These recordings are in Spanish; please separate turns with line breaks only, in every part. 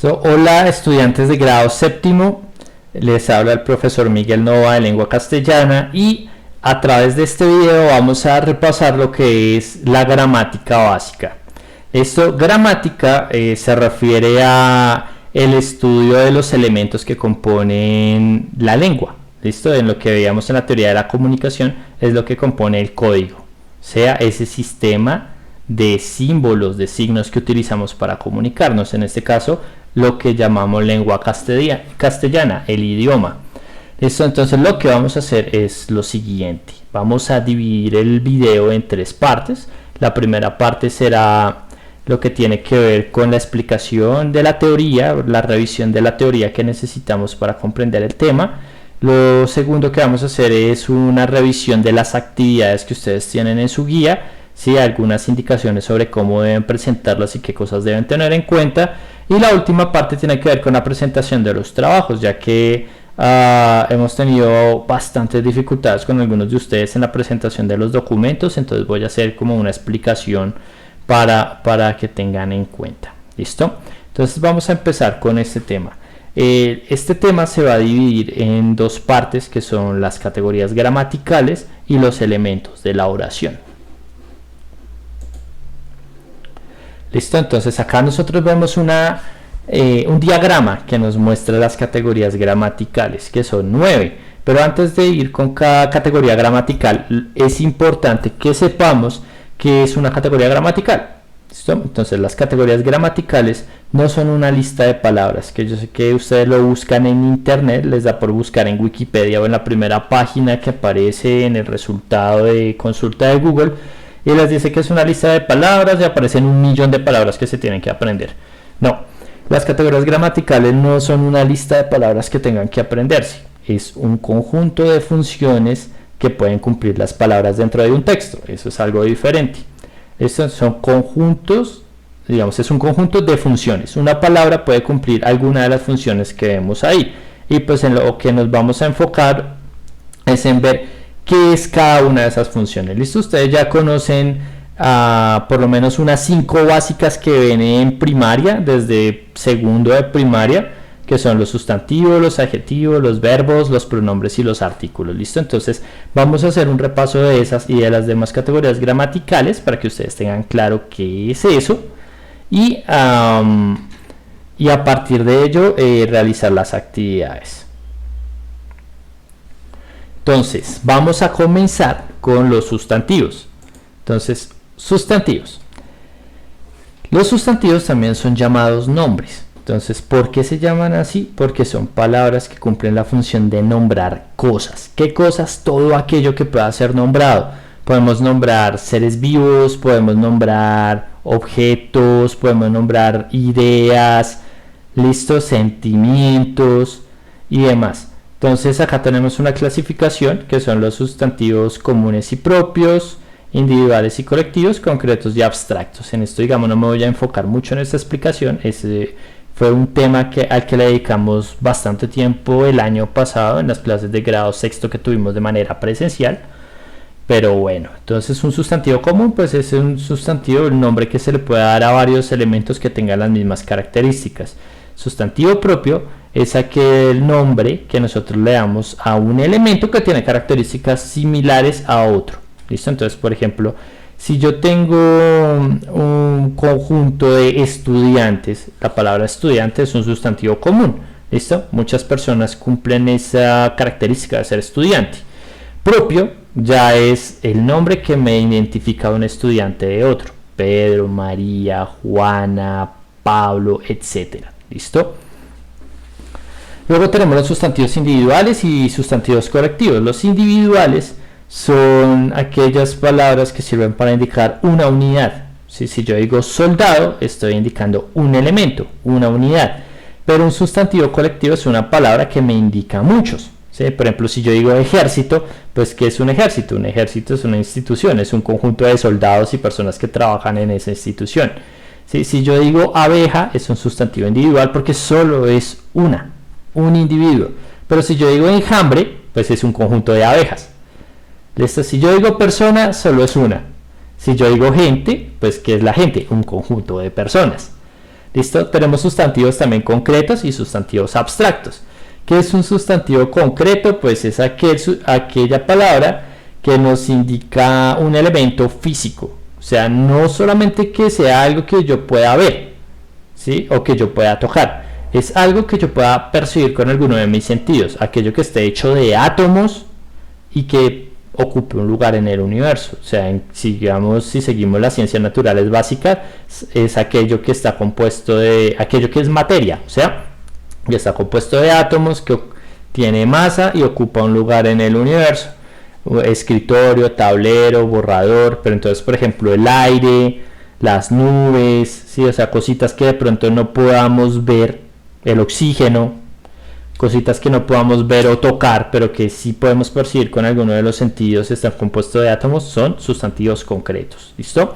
Hola estudiantes de grado séptimo, les habla el profesor Miguel Nova de lengua castellana y a través de este video vamos a repasar lo que es la gramática básica. Gramática se refiere a el estudio de los elementos que componen la lengua. En lo que veíamos en la teoría de la comunicación es lo que compone el código, o sea, ese sistema de símbolos, de signos que utilizamos para comunicarnos, en este caso lo que llamamos lengua castellana, el idioma. Entonces lo que vamos a hacer es lo siguiente: vamos a dividir el video en tres partes. La primera parte será lo que tiene que ver con la explicación de la teoría, la revisión de la teoría que necesitamos para comprender el tema. Lo segundo que vamos a hacer es una revisión de las actividades que ustedes tienen en su guía, ¿sí? Algunas indicaciones sobre cómo deben presentarlas y qué cosas deben tener en cuenta. Y la última parte tiene que ver con la presentación de los trabajos, ya que hemos tenido bastantes dificultades con algunos de ustedes en la presentación de los documentos, entonces voy a hacer como una explicación para que tengan en cuenta. ¿Listo? Entonces vamos a empezar con este tema. Este tema se va a dividir en dos partes, que son las categorías gramaticales y los elementos de la oración. Listo, entonces acá nosotros vemos un diagrama que nos muestra las categorías gramaticales, que son 9. Pero antes de ir con cada categoría gramatical, es importante que sepamos qué es una categoría gramatical. ¿Listo? Entonces las categorías gramaticales no son una lista de palabras, que yo sé que ustedes lo buscan en internet, les da por buscar en Wikipedia o en la primera página que aparece en el resultado de consulta de Google, y les dice que es una lista de palabras y aparecen 1.000.000 de palabras que se tienen que aprender. No, las categorías gramaticales no son una lista de palabras que tengan que aprenderse, es un conjunto de funciones que pueden cumplir las palabras dentro de un texto. Eso es algo diferente. Estos son conjuntos, digamos, es un conjunto de funciones. Una palabra puede cumplir alguna de las funciones que vemos ahí, y pues en lo que nos vamos a enfocar es en ver qué es cada una de esas funciones. ¿Listo? Ustedes ya conocen por lo menos unas 5 básicas que ven en primaria, desde segundo de primaria, que son los sustantivos, los adjetivos, los verbos, los pronombres y los artículos. ¿Listo? Entonces vamos a hacer un repaso de esas y de las demás categorías gramaticales para que ustedes tengan claro qué es eso, y a partir de ello realizar las actividades. Entonces vamos a comenzar con los sustantivos. Entonces, sustantivos. Los sustantivos también son llamados nombres. Entonces, ¿por qué se llaman así? Porque son palabras que cumplen la función de nombrar cosas. ¿Qué cosas? Todo aquello que pueda ser nombrado. Podemos nombrar seres vivos, podemos nombrar objetos, podemos nombrar ideas, listos, sentimientos y demás. Entonces, acá tenemos una clasificación que son los sustantivos comunes y propios, individuales y colectivos, concretos y abstractos. En esto, digamos, no me voy a enfocar mucho en esta explicación. Fue un tema al que le dedicamos bastante tiempo el año pasado en las clases de grado sexto que tuvimos de manera presencial. Pero bueno, entonces un sustantivo común pues es un sustantivo, el nombre que se le puede dar a varios elementos que tengan las mismas características. Sustantivo propio es aquel nombre que nosotros le damos a un elemento que tiene características similares a otro. ¿Listo? Entonces, por ejemplo, si yo tengo un conjunto de estudiantes, la palabra estudiante es un sustantivo común. ¿Listo? Muchas personas cumplen esa característica de ser estudiante. Propio ya es el nombre que me identifica a un estudiante de otro. Pedro, María, Juana, Pablo, etc. ¿Listo? Luego tenemos los sustantivos individuales y sustantivos colectivos. Los individuales son aquellas palabras que sirven para indicar una unidad. Si yo digo soldado, estoy indicando un elemento, una unidad. Pero un sustantivo colectivo es una palabra que me indica muchos. ¿Sí? Por ejemplo, si yo digo ejército, pues ¿qué es un ejército? Un ejército es una institución, es un conjunto de soldados y personas que trabajan en esa institución. ¿Sí? Si yo digo abeja, es un sustantivo individual porque solo es un individuo. Pero si yo digo enjambre, pues es un conjunto de abejas. ¿Listo? Si yo digo persona, solo es una. Si yo digo gente, pues ¿qué es la gente? Un conjunto de personas. ¿Listo? Tenemos sustantivos también concretos y sustantivos abstractos. ¿Qué es un sustantivo concreto? Pues es aquella palabra que nos indica un elemento físico. O sea, no solamente que sea algo que yo pueda ver, ¿sí? O que yo pueda tocar. Es algo que yo pueda percibir con alguno de mis sentidos. Aquello que esté hecho de átomos y que ocupe un lugar en el universo. O sea, si seguimos las ciencias naturales básicas, es aquello que está compuesto de, aquello que es materia, o sea, que está compuesto de átomos, que tiene masa y ocupa un lugar en el universo. Escritorio, tablero, borrador, pero entonces, por ejemplo, el aire, las nubes, ¿sí? O sea, cositas que de pronto no podamos ver, el oxígeno, cositas que no podamos ver o tocar, pero que sí podemos percibir con alguno de los sentidos, están compuestos de átomos, son sustantivos concretos. ¿Listo?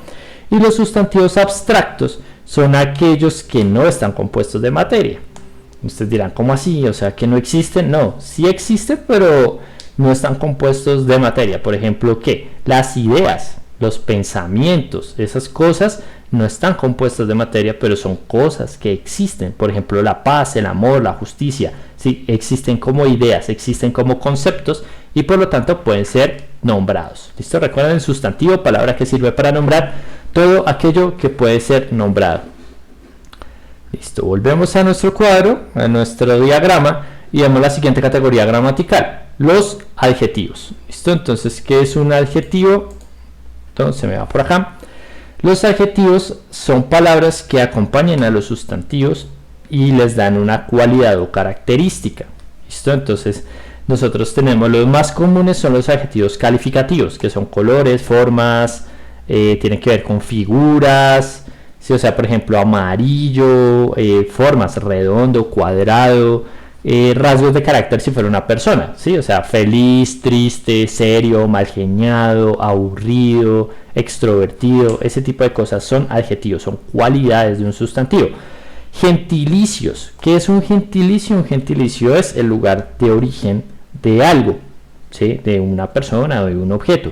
Y los sustantivos abstractos son aquellos que no están compuestos de materia. Ustedes dirán, ¿cómo así? O sea, que no existen. No, sí existen, pero no están compuestos de materia. Por ejemplo, ¿qué? Las ideas, los pensamientos, esas cosas no están compuestas de materia, pero son cosas que existen. Por ejemplo, la paz, el amor, la justicia, ¿sí? Existen como ideas, existen como conceptos y por lo tanto pueden ser nombrados. ¿Listo? Recuerden el sustantivo, palabra que sirve para nombrar todo aquello que puede ser nombrado. Listo, volvemos a nuestro cuadro, a nuestro diagrama y vemos la siguiente categoría gramatical, los adjetivos. ¿Listo? Entonces, ¿qué es un adjetivo? Entonces, se me va por acá. Los adjetivos son palabras que acompañan a los sustantivos y les dan una cualidad o característica. ¿Listo? Entonces, nosotros tenemos los más comunes son los adjetivos calificativos, que son colores, formas, tienen que ver con figuras, ¿sí? O sea, por ejemplo, amarillo, formas, redondo, cuadrado, rasgos de carácter si fuera una persona, ¿sí? O sea, feliz, triste, serio, malgeniado, aburrido, extrovertido, ese tipo de cosas son adjetivos, son cualidades de un sustantivo. Gentilicios, ¿qué es un gentilicio? Un gentilicio es el lugar de origen de algo, ¿sí? De una persona o de un objeto.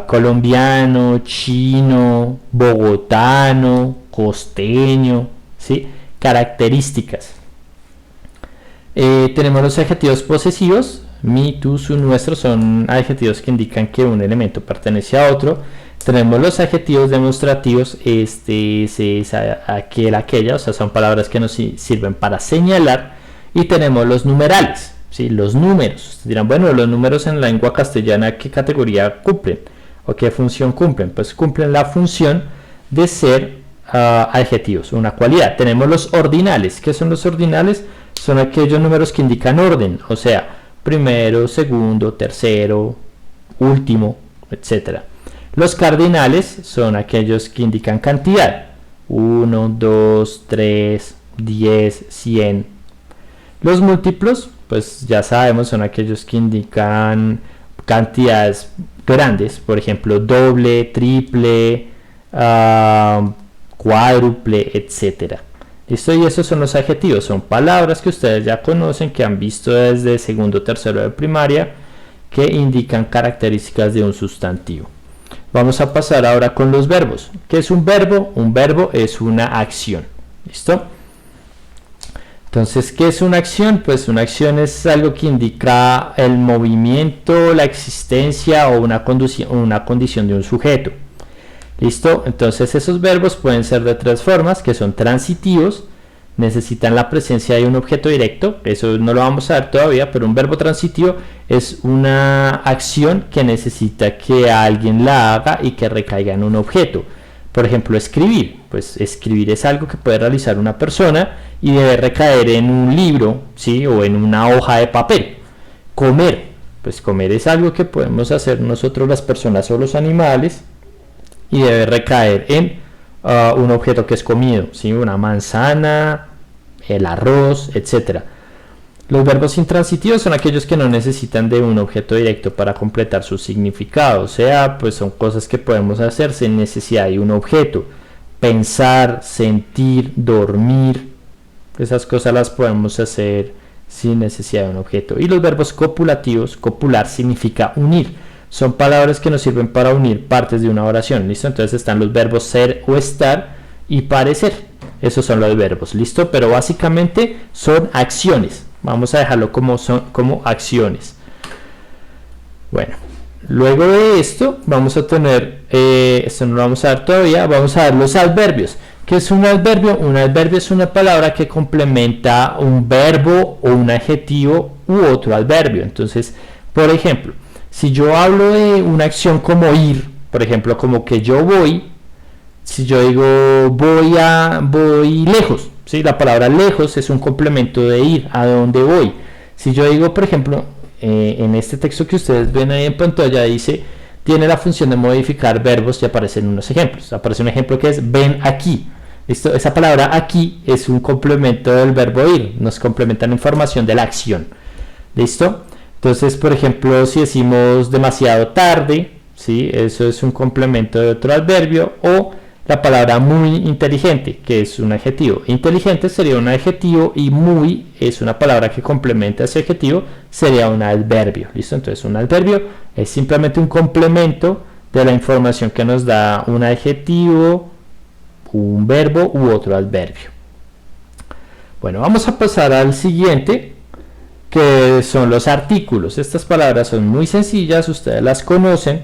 Colombiano, chino, bogotano, costeño, ¿sí? Características. Tenemos los adjetivos posesivos, mi, tu, su, nuestro, son adjetivos que indican que un elemento pertenece a otro. Tenemos los adjetivos demostrativos, es aquel, aquella, o sea, son palabras que nos sirven para señalar. Y tenemos los numerales, ¿sí? Los números. Ustedes dirán, bueno, los números en la lengua castellana, ¿qué categoría cumplen? ¿O qué función cumplen? Pues cumplen la función de ser adjetivos, una cualidad. Tenemos los ordinales. ¿Qué son los ordinales? Son aquellos números que indican orden, o sea, primero, segundo, tercero, último, etc. Los cardinales son aquellos que indican cantidad, 1, 2, 3, 10, 100. Los múltiplos, pues ya sabemos, son aquellos que indican cantidades grandes, por ejemplo, doble, triple, cuádruple, etcétera. ¿Listo? Y esos son los adjetivos, son palabras que ustedes ya conocen, que han visto desde segundo o tercero de primaria, que indican características de un sustantivo. Vamos a pasar ahora con los verbos. ¿Qué es un verbo? Un verbo es una acción. ¿Listo? Entonces, ¿qué es una acción? Pues una acción es algo que indica el movimiento, la existencia o una condición de un sujeto. ¿Listo? Entonces esos verbos pueden ser de tres formas, que son transitivos, necesitan la presencia de un objeto directo, eso no lo vamos a ver todavía, pero un verbo transitivo es una acción que necesita que alguien la haga y que recaiga en un objeto. Por ejemplo, escribir, pues escribir es algo que puede realizar una persona y debe recaer en un libro, ¿sí? O en una hoja de papel. Comer, pues comer es algo que podemos hacer nosotros las personas o los animales, y debe recaer en un objeto que es comido, ¿sí? Una manzana, el arroz, etc. Los verbos intransitivos son aquellos que no necesitan de un objeto directo para completar su significado, o sea, pues son cosas que podemos hacer sin necesidad de un objeto. Pensar, sentir, dormir, esas cosas las podemos hacer sin necesidad de un objeto. Y los verbos copulativos, copular significa unir. Son palabras que nos sirven para unir partes de una oración, ¿listo? Entonces están los verbos ser o estar y parecer. esos son los verbos, ¿listo? Pero básicamente son acciones. Vamos a dejarlo como acciones. Bueno, luego de esto vamos a tener, esto no lo vamos a dar todavía, vamos a dar los adverbios. ¿Qué es un adverbio? Un adverbio es una palabra que complementa un verbo o un adjetivo u otro adverbio. Entonces, por ejemplo, si yo hablo de una acción como ir, por ejemplo, como que yo voy, si yo digo voy lejos, ¿sí? La palabra lejos es un complemento de ir, a dónde voy. Si yo digo, por ejemplo, en este texto que ustedes ven ahí en pantalla, dice, tiene la función de modificar verbos y aparecen unos ejemplos. Aparece un ejemplo que es ven aquí. ¿Listo? Esa palabra aquí es un complemento del verbo ir, nos complementan información de la acción. ¿Listo? Entonces, por ejemplo, si decimos demasiado tarde, ¿sí? Eso es un complemento de otro adverbio, o la palabra muy inteligente, que es un adjetivo. Inteligente sería un adjetivo y muy es una palabra que complementa ese adjetivo, sería un adverbio. ¿Listo? Entonces, un adverbio es simplemente un complemento de la información que nos da un adjetivo, un verbo u otro adverbio. Bueno, vamos a pasar al siguiente, que son los artículos. Estas palabras son muy sencillas, ustedes las conocen,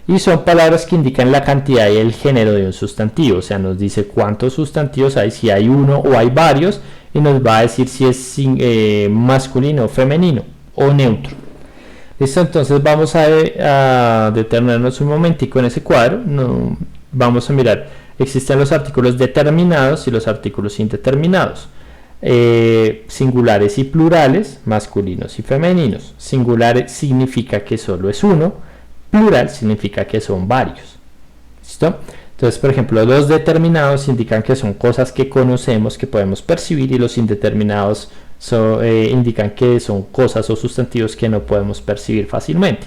y son palabras que indican la cantidad y el género de un sustantivo. O sea, nos dice cuántos sustantivos hay, si hay uno o hay varios, y nos va a decir si es masculino, femenino o neutro. Listo, entonces vamos a detenernos un momentico en ese cuadro. Vamos a mirar. Existen los artículos determinados y los artículos indeterminados. Singulares y plurales, masculinos y femeninos. Singulares significa que solo es uno, plural significa que son varios. ¿Listo? Entonces, por ejemplo, los determinados indican que son cosas que conocemos, que podemos percibir, y los indeterminados indican que son cosas o sustantivos que no podemos percibir fácilmente.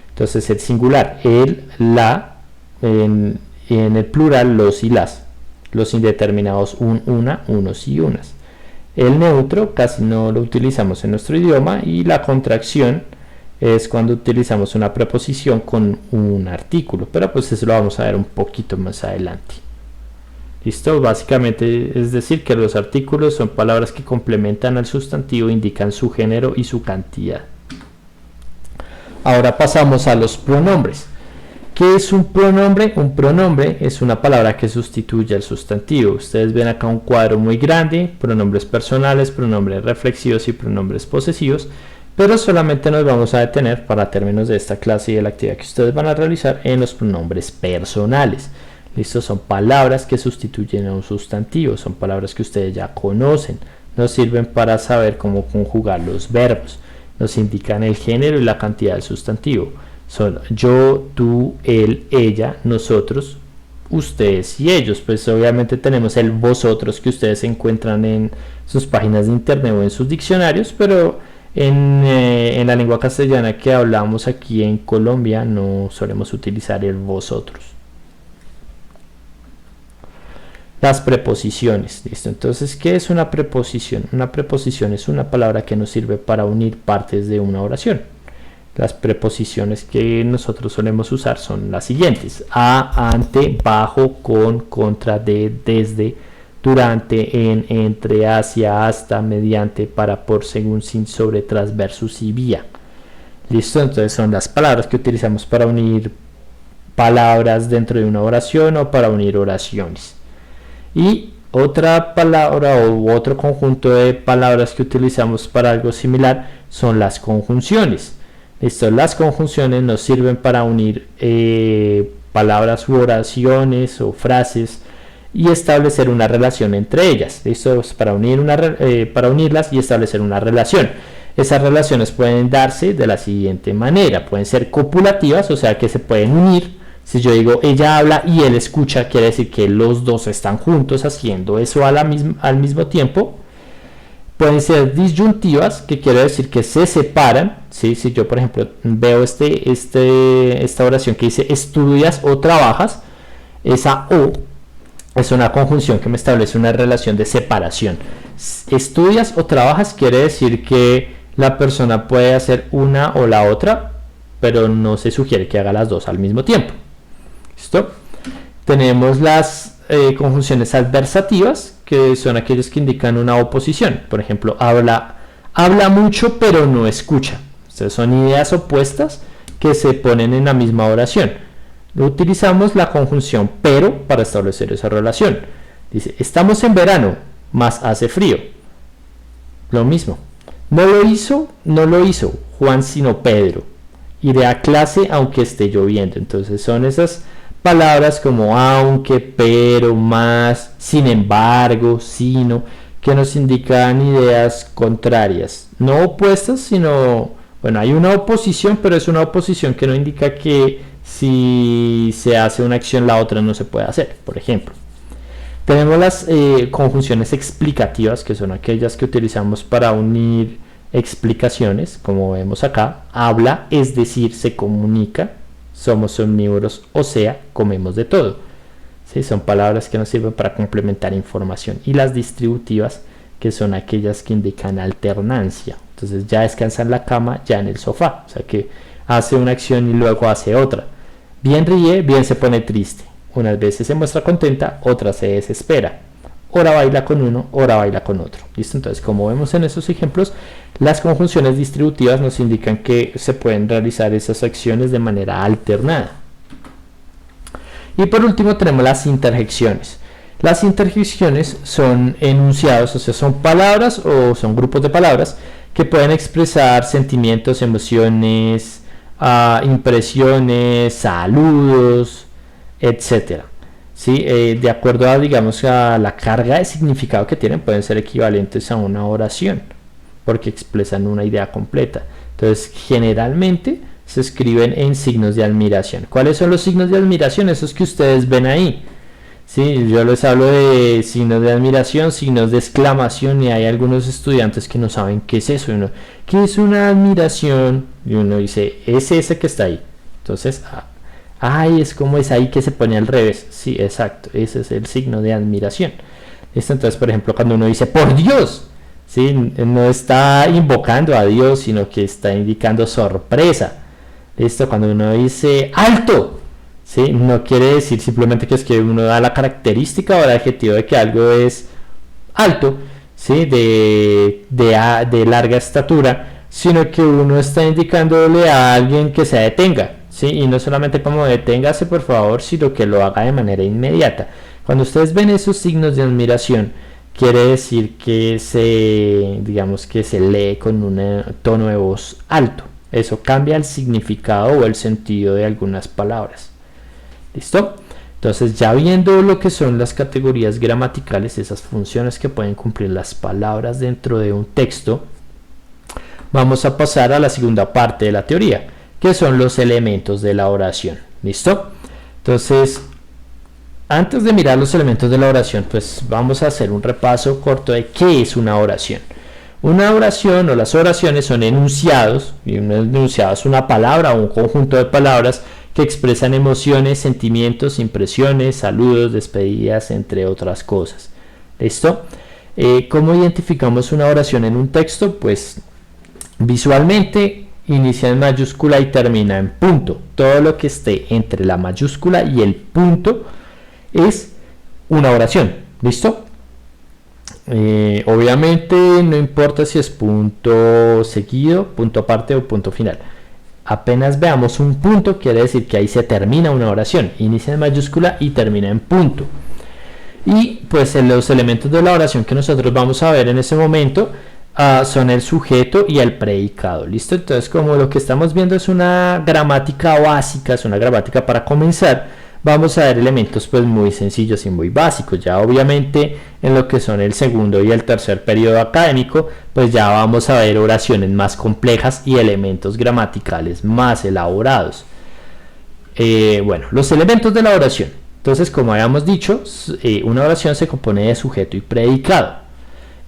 Entonces, el singular, el, la, en el plural, los y las. Los indeterminados, un, una, unos y unas. El neutro casi no lo utilizamos en nuestro idioma, y la contracción es cuando utilizamos una preposición con un artículo, pero pues eso lo vamos a ver un poquito más adelante. ¿Listo? Básicamente es decir que los artículos son palabras que complementan al sustantivo, indican su género y su cantidad. Ahora pasamos a los pronombres. ¿Qué es un pronombre? Un pronombre es una palabra que sustituye al sustantivo. Ustedes ven acá un cuadro muy grande, pronombres personales, pronombres reflexivos y pronombres posesivos, pero solamente nos vamos a detener para términos de esta clase y de la actividad que ustedes van a realizar en los pronombres personales. ¿Listo? Son palabras que sustituyen a un sustantivo, son palabras que ustedes ya conocen, nos sirven para saber cómo conjugar los verbos, nos indican el género y la cantidad del sustantivo. Son yo, tú, él, ella, nosotros, ustedes y ellos. Pues obviamente tenemos el vosotros que ustedes encuentran en sus páginas de internet o en sus diccionarios, pero en la lengua castellana que hablamos aquí en Colombia no solemos utilizar el vosotros. Las preposiciones. ¿Listo? Entonces, ¿qué es una preposición? Una preposición es una palabra que nos sirve para unir partes de una oración. Las preposiciones que nosotros solemos usar son las siguientes: a, ante, bajo, con, contra, de, desde, durante, en, entre, hacia, hasta, mediante, para, por, según, sin, sobre, tras, versus y vía. ¿Listo? Entonces son las palabras que utilizamos para unir palabras dentro de una oración o para unir oraciones. Y otra palabra o otro conjunto de palabras que utilizamos para algo similar son las conjunciones. ¿Listo? Las conjunciones nos sirven para unir palabras u oraciones o frases y establecer una relación entre ellas. ¿Listo? Para unirlas y establecer una relación. Esas relaciones pueden darse de la siguiente manera: pueden ser copulativas, o sea que se pueden unir. Si yo digo ella habla y él escucha, quiere decir que los dos están juntos haciendo eso al mismo tiempo. Pueden ser disyuntivas, que quiere decir que se separan. ¿Sí? Si yo, por ejemplo, veo esta oración que dice estudias o trabajas, esa o es una conjunción que me establece una relación de separación. Estudias o trabajas quiere decir que la persona puede hacer una o la otra, pero no se sugiere que haga las dos al mismo tiempo. ¿Listo? Tenemos las conjunciones adversativas, que son aquellas que indican una oposición. Por ejemplo, habla mucho pero no escucha. Entonces, son ideas opuestas que se ponen en la misma oración. Utilizamos la conjunción pero para establecer esa relación. Dice, estamos en verano, mas hace frío. Lo mismo. No lo hizo Juan sino Pedro. Iré a clase aunque esté lloviendo. Entonces son esas palabras como aunque, pero, más, sin embargo, sino, que nos indican ideas contrarias. No opuestas, sino, bueno, hay una oposición, pero es una oposición que no indica que si se hace una acción la otra no se puede hacer. Por ejemplo, tenemos las conjunciones explicativas, que son aquellas que utilizamos para unir explicaciones, como vemos acá. Habla, es decir, se comunica, somos omnívoros, o sea, comemos de todo. ¿Sí? Son palabras que nos sirven para complementar información. Y las distributivas, que son aquellas que indican alternancia. Entonces ya descansa en la cama, ya en el sofá. O sea que hace una acción y luego hace otra. Bien ríe, bien se pone triste. Unas veces se muestra contenta, otras se desespera. Ora baila con uno, ora baila con otro. ¿Listo? Entonces, como vemos en esos ejemplos, las conjunciones distributivas nos indican que se pueden realizar esas acciones de manera alternada. Y por último tenemos las interjecciones. Las interjecciones son enunciados, o sea, son palabras o son grupos de palabras que pueden expresar sentimientos, emociones, impresiones, saludos, etcétera. ¿Sí? De acuerdo a, digamos, a la carga de significado que tienen, pueden ser equivalentes a una oración, porque expresan una idea completa. Entonces, generalmente se escriben en signos de admiración. ¿Cuáles son los signos de admiración? Esos que ustedes ven ahí. ¿Sí? Yo les hablo de signos de admiración, signos de exclamación, y hay algunos estudiantes que no saben qué es eso. ¿Qué es una admiración? Y uno dice, es ese que está ahí. Entonces, ay, es como es ahí que se pone al revés. Sí, exacto, ese es el signo de admiración. Entonces, por ejemplo, cuando uno dice por Dios, ¿sí? No está invocando a Dios, sino que está indicando sorpresa. ¿Listo? Cuando uno dice alto, ¿sí? No quiere decir simplemente que es que uno da la característica o el adjetivo de que algo es alto, ¿sí? de larga estatura, sino que uno está indicándole a alguien que se detenga. ¿Sí? Y no solamente como deténgase por favor, sino que lo haga de manera inmediata. Cuando ustedes ven esos signos de admiración, quiere decir que digamos que se lee con un tono de voz alto. Eso cambia el significado o el sentido de algunas palabras. ¿Listo? Entonces, ya viendo lo que son las categorías gramaticales, esas funciones que pueden cumplir las palabras dentro de un texto, vamos a pasar a la segunda parte de la teoría, que son los elementos de la oración. ¿Listo? Entonces, antes de mirar los elementos de la oración, pues vamos a hacer un repaso corto de qué es una oración. Una oración o las oraciones son enunciados, y un enunciado es una palabra o un conjunto de palabras que expresan emociones, sentimientos, impresiones, saludos, despedidas, entre otras cosas. ¿Listo? ¿Cómo identificamos una oración en un texto? Pues visualmente inicia en mayúscula y termina en punto. Todo lo que esté entre la mayúscula y el punto es una oración. ¿Listo? Obviamente no importa si es punto seguido, punto aparte o punto final. Apenas veamos un punto, quiere decir que ahí se termina una oración. Inicia en mayúscula y termina en punto. Y pues los elementos de la oración que nosotros vamos a ver en ese momento son el sujeto y el predicado. ¿Listo? Entonces, como lo que estamos viendo es una gramática básica, es una gramática para comenzar, vamos a ver elementos pues muy sencillos y muy básicos. Ya obviamente en lo que son el segundo y el tercer periodo académico, pues ya vamos a ver oraciones más complejas y elementos gramaticales más elaborados. Bueno, los elementos de la oración. Entonces, como habíamos dicho, una oración se compone de sujeto y predicado.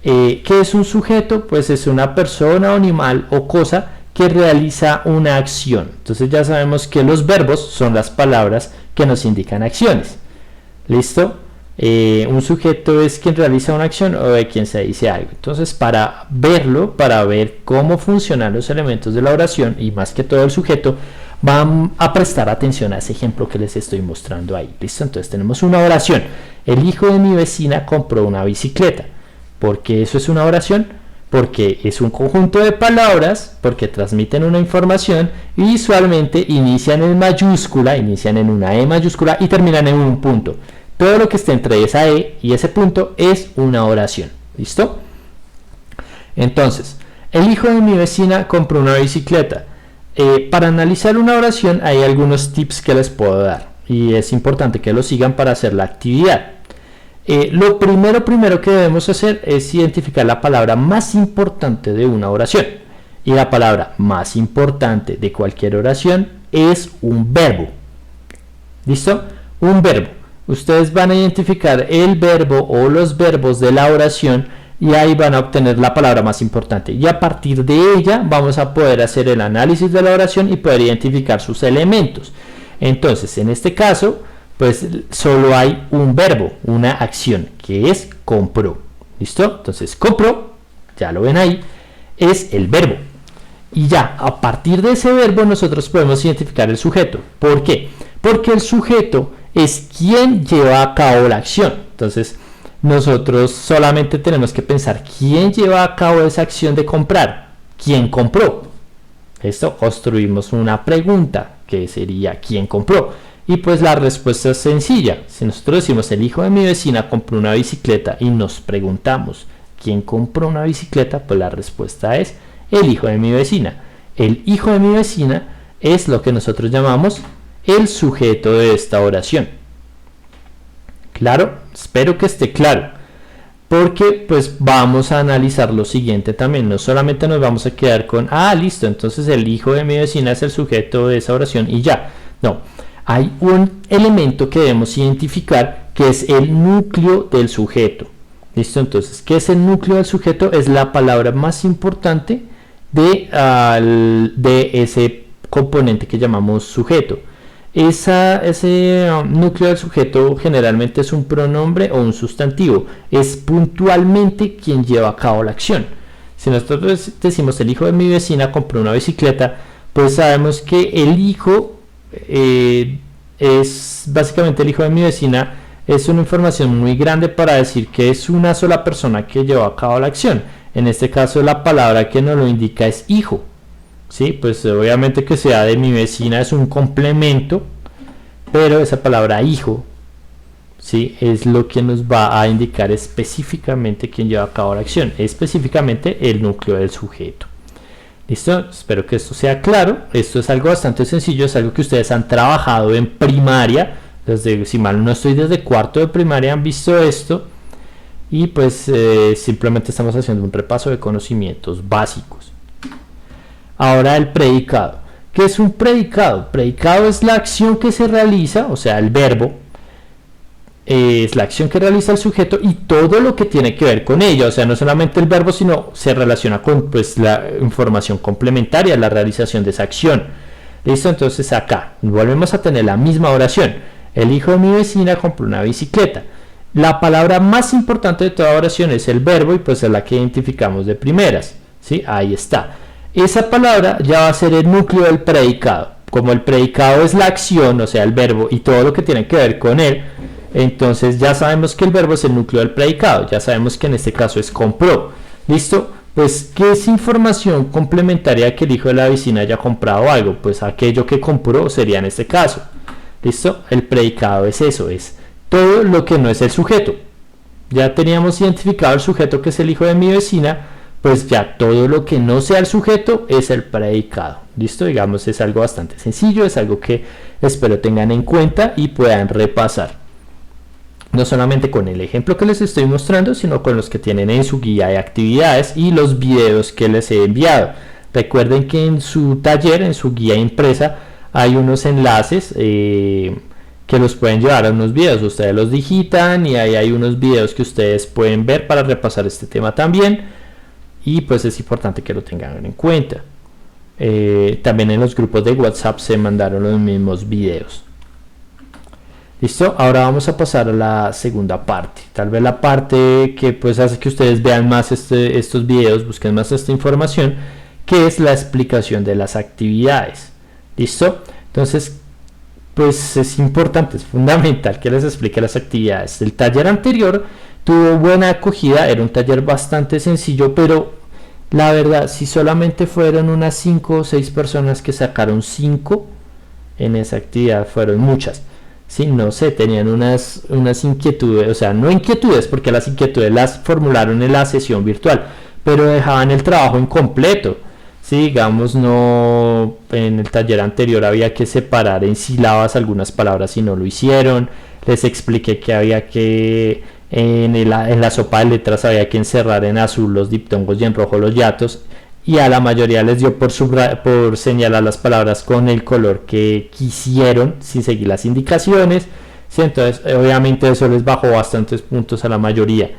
¿Qué es un sujeto? Pues es una persona, animal o cosa que realiza una acción. Entonces ya sabemos que los verbos son las palabras que nos indican acciones. ¿Listo? Un sujeto es quien realiza una acción o de quien se dice algo. Entonces, para verlo, para ver cómo funcionan los elementos de la oración y más que todo el sujeto, van a prestar atención a ese ejemplo que les estoy mostrando ahí. ¿Listo? Entonces tenemos una oración. El hijo de mi vecina compró una bicicleta. ¿Por qué eso es una oración? Porque es un conjunto de palabras, porque transmiten una información y visualmente inician en mayúscula, inician en una E mayúscula y terminan en un punto. Todo lo que esté entre esa E y ese punto es una oración. ¿Listo? Entonces, el hijo de mi vecina compró una bicicleta. Para analizar una oración hay algunos tips que les puedo dar y es importante que lo sigan para hacer la actividad. Lo primero que debemos hacer es identificar la palabra más importante de una oración, y la palabra más importante de cualquier oración es un verbo. ¿Listo? Un verbo. Ustedes van a identificar el verbo o los verbos de la oración y ahí van a obtener la palabra más importante, y a partir de ella vamos a poder hacer el análisis de la oración y poder identificar sus elementos. Entonces, en este caso, pues solo hay un verbo, una acción, que es compró. ¿Listo? Entonces, compró, ya lo ven ahí, es el verbo. Y ya, a partir de ese verbo nosotros podemos identificar el sujeto. ¿Por qué? Porque el sujeto es quien lleva a cabo la acción. Entonces, nosotros solamente tenemos que pensar quién lleva a cabo esa acción de comprar. ¿Quién compró? Esto construimos una pregunta que sería ¿quién compró? Y pues la respuesta es sencilla. Si nosotros decimos el hijo de mi vecina compró una bicicleta y nos preguntamos ¿quién compró una bicicleta? Pues la respuesta es el hijo de mi vecina. El hijo de mi vecina es lo que nosotros llamamos el sujeto de esta oración. ¿Claro? Espero que esté claro. Porque pues vamos a analizar lo siguiente también. No solamente nos vamos a quedar con listo, entonces el hijo de mi vecina es el sujeto de esa oración y ya. No. Hay un elemento que debemos identificar que es el núcleo del sujeto. ¿Listo? Entonces, ¿qué es el núcleo del sujeto? Es la palabra más importante de ese componente que llamamos sujeto. Ese núcleo del sujeto generalmente es un pronombre o un sustantivo. Es puntualmente quien lleva a cabo la acción. Si nosotros decimos el hijo de mi vecina compró una bicicleta, pues sabemos que el hijo es básicamente el hijo de mi vecina. Es una información muy grande para decir que es una sola persona que lleva a cabo la acción. En este caso la palabra que nos lo indica es hijo. ¿Sí? Pues obviamente que sea de mi vecina es un complemento, pero esa palabra hijo, ¿sí? Es lo que nos va a indicar específicamente quién lleva a cabo la acción, específicamente el núcleo del sujeto. ¿Listo? Espero que esto sea claro. Esto es algo bastante sencillo, es algo que ustedes han trabajado en primaria, si mal no estoy, desde cuarto de primaria han visto esto, y pues simplemente estamos haciendo un repaso de conocimientos básicos. Ahora el predicado. ¿Qué es un predicado? Predicado es la acción que se realiza, o sea, el verbo, es la acción que realiza el sujeto y todo lo que tiene que ver con ella, o sea, no solamente el verbo, sino se relaciona con pues, la información complementaria, la realización de esa acción. ¿Listo? Entonces acá volvemos a tener la misma oración. El hijo de mi vecina compró una bicicleta. La palabra más importante de toda oración es el verbo y pues es la que identificamos de primeras. ¿Sí? Ahí está. Esa palabra ya va a ser el núcleo del predicado. Como el predicado es la acción, o sea, el verbo y todo lo que tiene que ver con él, entonces ya sabemos que el verbo es el núcleo del predicado. Ya sabemos que en este caso es compró. ¿Listo? Pues, ¿qué es información complementaria de que el hijo de la vecina haya comprado algo? Pues aquello que compró sería en este caso. ¿Listo? El predicado es eso, es todo lo que no es el sujeto. Ya teníamos identificado el sujeto que es el hijo de mi vecina, pues ya todo lo que no sea el sujeto es el predicado. ¿Listo? Digamos, es algo bastante sencillo, es algo que espero tengan en cuenta y puedan repasar. No solamente con el ejemplo que les estoy mostrando, sino con los que tienen en su guía de actividades y los videos que les he enviado. Recuerden que en su taller, en su guía impresa, hay unos enlaces que los pueden llevar a unos videos. Ustedes los digitan y ahí hay unos videos que ustedes pueden ver para repasar este tema también. Y pues es importante que lo tengan en cuenta. También en los grupos de WhatsApp se mandaron los mismos videos. ¿Listo? Ahora vamos a pasar a la segunda parte. Tal vez la parte que pues hace que ustedes vean más estos videos, busquen más esta información, que es la explicación de las actividades. ¿Listo? Entonces, pues es importante, es fundamental que les explique las actividades. El taller anterior tuvo buena acogida, era un taller bastante sencillo, pero la verdad, si solamente fueron unas 5 o 6 personas que sacaron 5 en esa actividad, fueron muchas. Sí, no sé, tenían unas inquietudes, o sea, no inquietudes, porque las inquietudes las formularon en la sesión virtual, pero dejaban el trabajo incompleto. Sí, digamos, no, en el taller anterior había que separar en sílabas algunas palabras y no lo hicieron. Les expliqué que había que, en la sopa de letras había que encerrar en azul los diptongos y en rojo los hiatos. Y a la mayoría les dio por señalar las palabras con el color que quisieron, sin seguir las indicaciones. Sí, entonces, obviamente eso les bajó bastantes puntos a la mayoría.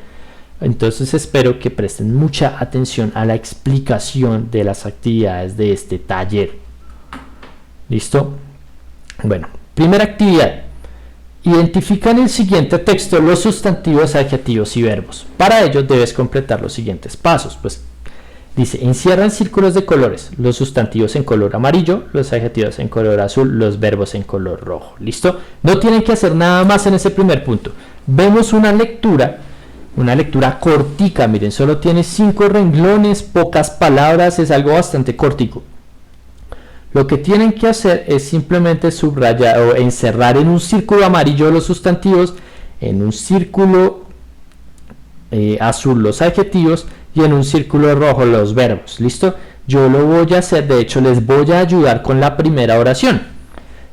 Entonces espero que presten mucha atención a la explicación de las actividades de este taller. ¿Listo? Bueno, primera actividad. Identifica en el siguiente texto los sustantivos, adjetivos y verbos. Para ello debes completar los siguientes pasos. Pues dice, encierra en círculos de colores los sustantivos en color amarillo, los adjetivos en color azul, los verbos en color rojo. ¿Listo? No tienen que hacer nada más en ese primer punto. Vemos una lectura cortica, miren, solo tiene 5 renglones, pocas palabras, es algo bastante cortico. Lo que tienen que hacer es simplemente subrayar o encerrar en un círculo amarillo los sustantivos, en un círculo azul los adjetivos y en un círculo rojo los verbos. ¿Listo? Yo lo voy a hacer, de hecho les voy a ayudar con la primera oración.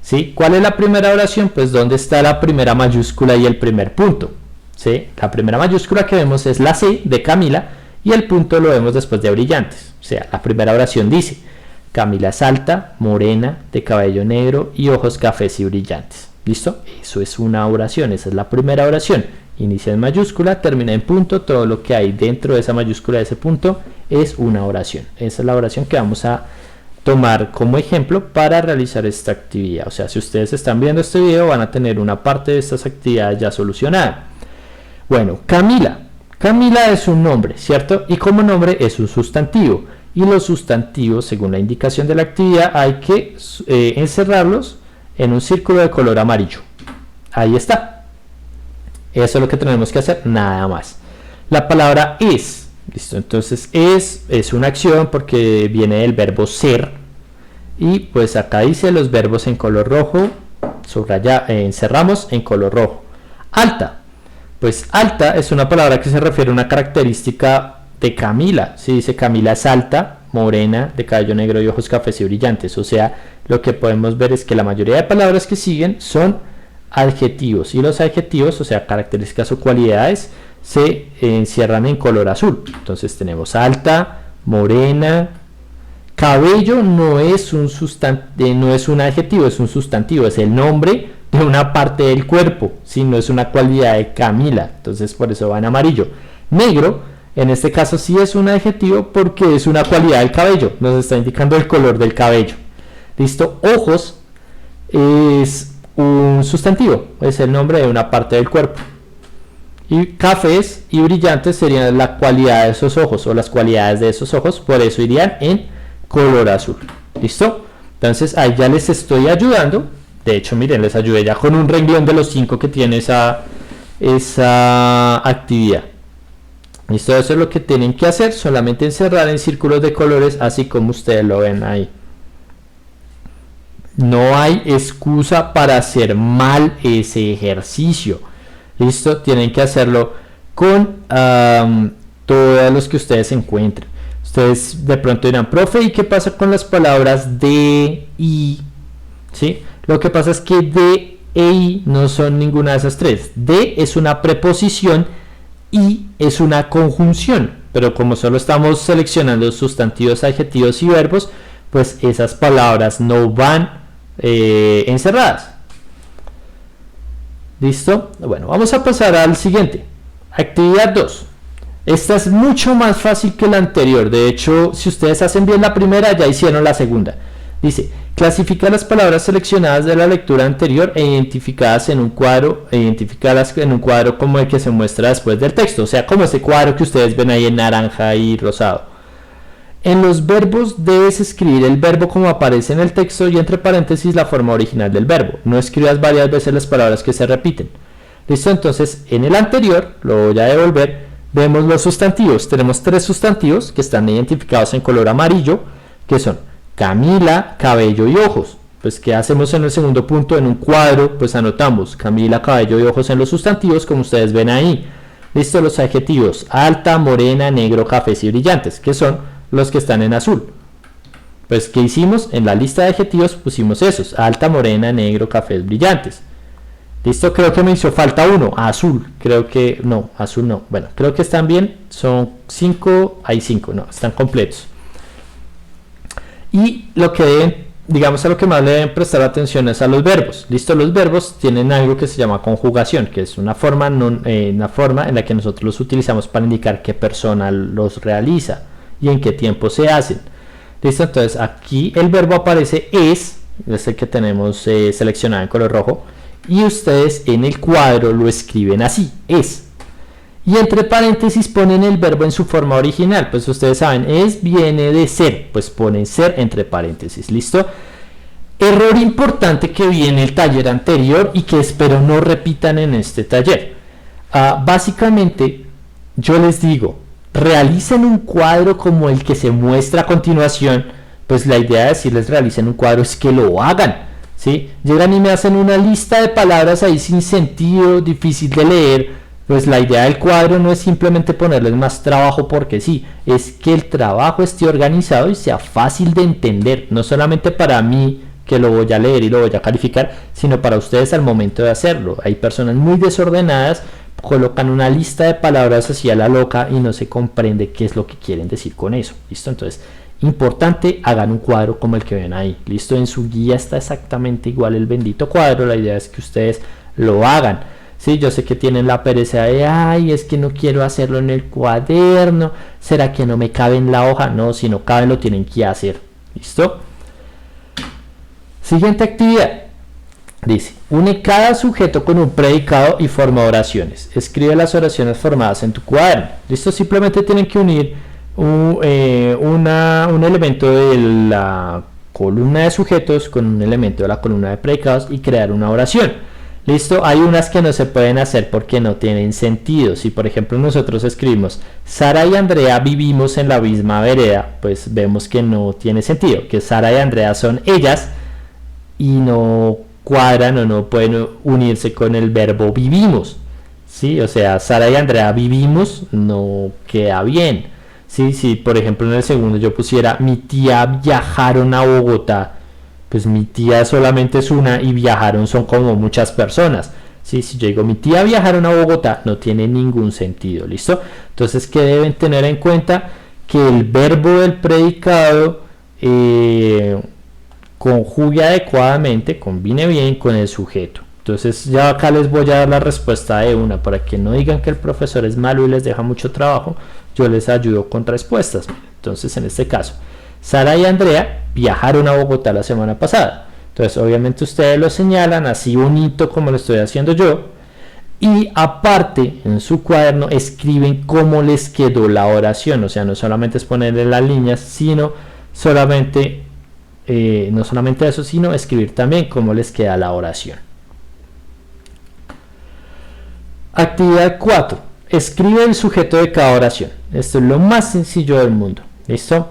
¿Sí? ¿Cuál es la primera oración? Pues ¿dónde está la primera mayúscula y el primer punto? ¿Sí? La primera mayúscula que vemos es la C de Camila y el punto lo vemos después de brillantes. O sea, la primera oración dice: Camila es alta, morena, de cabello negro y ojos cafés y brillantes. ¿Listo? Eso es una oración, esa es la primera oración. Inicia en mayúscula, termina en punto, todo lo que hay dentro de esa mayúscula de ese punto es una oración. Esa es la oración que vamos a tomar como ejemplo para realizar esta actividad. O sea, si ustedes están viendo este video van a tener una parte de estas actividades ya solucionada. Bueno, Camila. Camila es un nombre, ¿cierto? Y como nombre es un sustantivo. Y los sustantivos, según la indicación de la actividad, hay que encerrarlos en un círculo de color amarillo. Ahí está. Eso es lo que tenemos que hacer, nada más. La palabra es. ¿Listo? Entonces es una acción porque viene del verbo ser. Y pues acá dice los verbos en color rojo. Encerramos en color rojo. Alta. Pues alta es una palabra que se refiere a una característica de Camila. Si dice Camila es alta, morena, de cabello negro y ojos cafés y brillantes. O sea, lo que podemos ver es que la mayoría de palabras que siguen son adjetivos. Y los adjetivos, o sea, características o cualidades, se encierran en color azul. Entonces tenemos alta, morena. Cabello no es un adjetivo, es un sustantivo, es el nombre de una parte del cuerpo, si no es una cualidad de Camila, entonces por eso va en amarillo. Negro, en este caso sí es un adjetivo porque es una cualidad del cabello, nos está indicando el color del cabello. Listo. Ojos es un sustantivo, es el nombre de una parte del cuerpo. Y cafés y brillantes serían la cualidad de esos ojos o las cualidades de esos ojos, por eso irían en color azul. ¿Listo? Entonces ahí ya les estoy ayudando. De hecho, miren, les ayudé ya con un renglón de los 5 que tiene esa actividad. ¿Listo? Eso es lo que tienen que hacer, solamente encerrar en círculos de colores, así como ustedes lo ven ahí. No hay excusa para hacer mal ese ejercicio. ¿Listo? Tienen que hacerlo con todos los que ustedes encuentren. Ustedes de pronto dirán, profe, ¿y qué pasa con las palabras de, y? ¿Sí? Lo que pasa es que de e i no son ninguna de esas tres. De es una preposición y es una conjunción. Pero como solo estamos seleccionando sustantivos, adjetivos y verbos, pues esas palabras no van encerradas. ¿Listo? Bueno, vamos a pasar al siguiente. Actividad 2. Esta es mucho más fácil que la anterior. De hecho, si ustedes hacen bien la primera, ya hicieron la segunda. Dice, clasifica las palabras seleccionadas de la lectura anterior e identificadas en un cuadro, como el que se muestra después del texto. O sea, como ese cuadro que ustedes ven ahí en naranja y rosado. En los verbos debes escribir el verbo como aparece en el texto y entre paréntesis la forma original del verbo. No escribas varias veces las palabras que se repiten. ¿Listo? Entonces, en el anterior, lo voy a devolver, vemos los sustantivos. Tenemos 3 sustantivos que están identificados en color amarillo, que son Camila, cabello y ojos. Pues, ¿qué hacemos en el segundo punto? En un cuadro, pues anotamos Camila, cabello y ojos en los sustantivos, como ustedes ven ahí. ¿Listo? Los adjetivos alta, morena, negro, cafés y brillantes, que son los que están en azul. Pues, ¿qué hicimos? En la lista de adjetivos pusimos esos: alta, morena, negro, cafés, brillantes. Listo, creo que me hizo falta uno, azul, creo que, no, azul no, bueno, creo que están bien, son 5, hay 5, no, están completos. Y lo que deben, digamos, a lo que más le deben prestar atención es a los verbos. Listo, los verbos tienen algo que se llama conjugación, que es una forma en la que nosotros los utilizamos para indicar qué persona los realiza y en qué tiempo se hacen. Listo, entonces aquí el verbo aparece es el que tenemos seleccionado en color rojo, y ustedes en el cuadro lo escriben así, es. Y entre paréntesis ponen el verbo en su forma original, pues ustedes saben, es viene de ser, pues ponen ser entre paréntesis, ¿listo? Error importante que vi en el taller anterior y que espero no repitan en este taller. Básicamente, yo les digo, realicen un cuadro como el que se muestra a continuación, pues la idea de decirles realicen un cuadro es que lo hagan. ¿Sí? Llegan y me hacen una lista de palabras ahí sin sentido, difícil de leer. Pues la idea del cuadro no es simplemente ponerles más trabajo porque sí, es que el trabajo esté organizado y sea fácil de entender, no solamente para mí que lo voy a leer y lo voy a calificar, sino para ustedes al momento de hacerlo. Hay personas muy desordenadas, colocan una lista de palabras así a la loca y no se comprende qué es lo que quieren decir con eso. ¿Listo? Entonces, importante, hagan un cuadro como el que ven ahí. Listo, en su guía está exactamente igual el bendito cuadro. La idea es que ustedes lo hagan. Sí, yo sé que tienen la pereza de ay, es que no quiero hacerlo en el cuaderno, será que no me cabe en la hoja. No, si no cabe lo tienen que hacer. Listo. Siguiente actividad. Dice, une cada sujeto con un predicado y forma oraciones. Escribe las oraciones formadas en tu cuaderno. Listo, simplemente tienen que unir un elemento de la columna de sujetos con un elemento de la columna de predicados y crear una oración. Listo, hay unas que no se pueden hacer porque no tienen sentido. Si por ejemplo nosotros escribimos Sara y Andrea vivimos en la misma vereda, pues vemos que no tiene sentido, que Sara y Andrea son ellas y no cuadran o no pueden unirse con el verbo vivimos. ¿Sí? O sea, Sara y Andrea vivimos no queda bien. Sí, sí, por ejemplo en el segundo yo pusiera mi tía viajaron a Bogotá, pues mi tía solamente es una y viajaron son como muchas personas. Sí, si yo digo mi tía viajaron a Bogotá no tiene ningún sentido, ¿listo? Entonces, ¿qué deben tener en cuenta? Que el verbo del predicado conjugue adecuadamente, combine bien con el sujeto. Entonces ya acá les voy a dar la respuesta de una para que no digan que el profesor es malo y les deja mucho trabajo. Yo les ayudo con respuestas. Entonces en este caso, Sara y Andrea viajaron a Bogotá la semana pasada. Entonces obviamente ustedes lo señalan así bonito como lo estoy haciendo yo. Y aparte en su cuaderno escriben cómo les quedó la oración. O sea, no solamente es ponerle las líneas, sino solamente, no solamente eso, sino escribir también cómo les queda la oración. Actividad 4. Escribe el sujeto de cada oración. Esto es lo más sencillo del mundo. ¿Listo?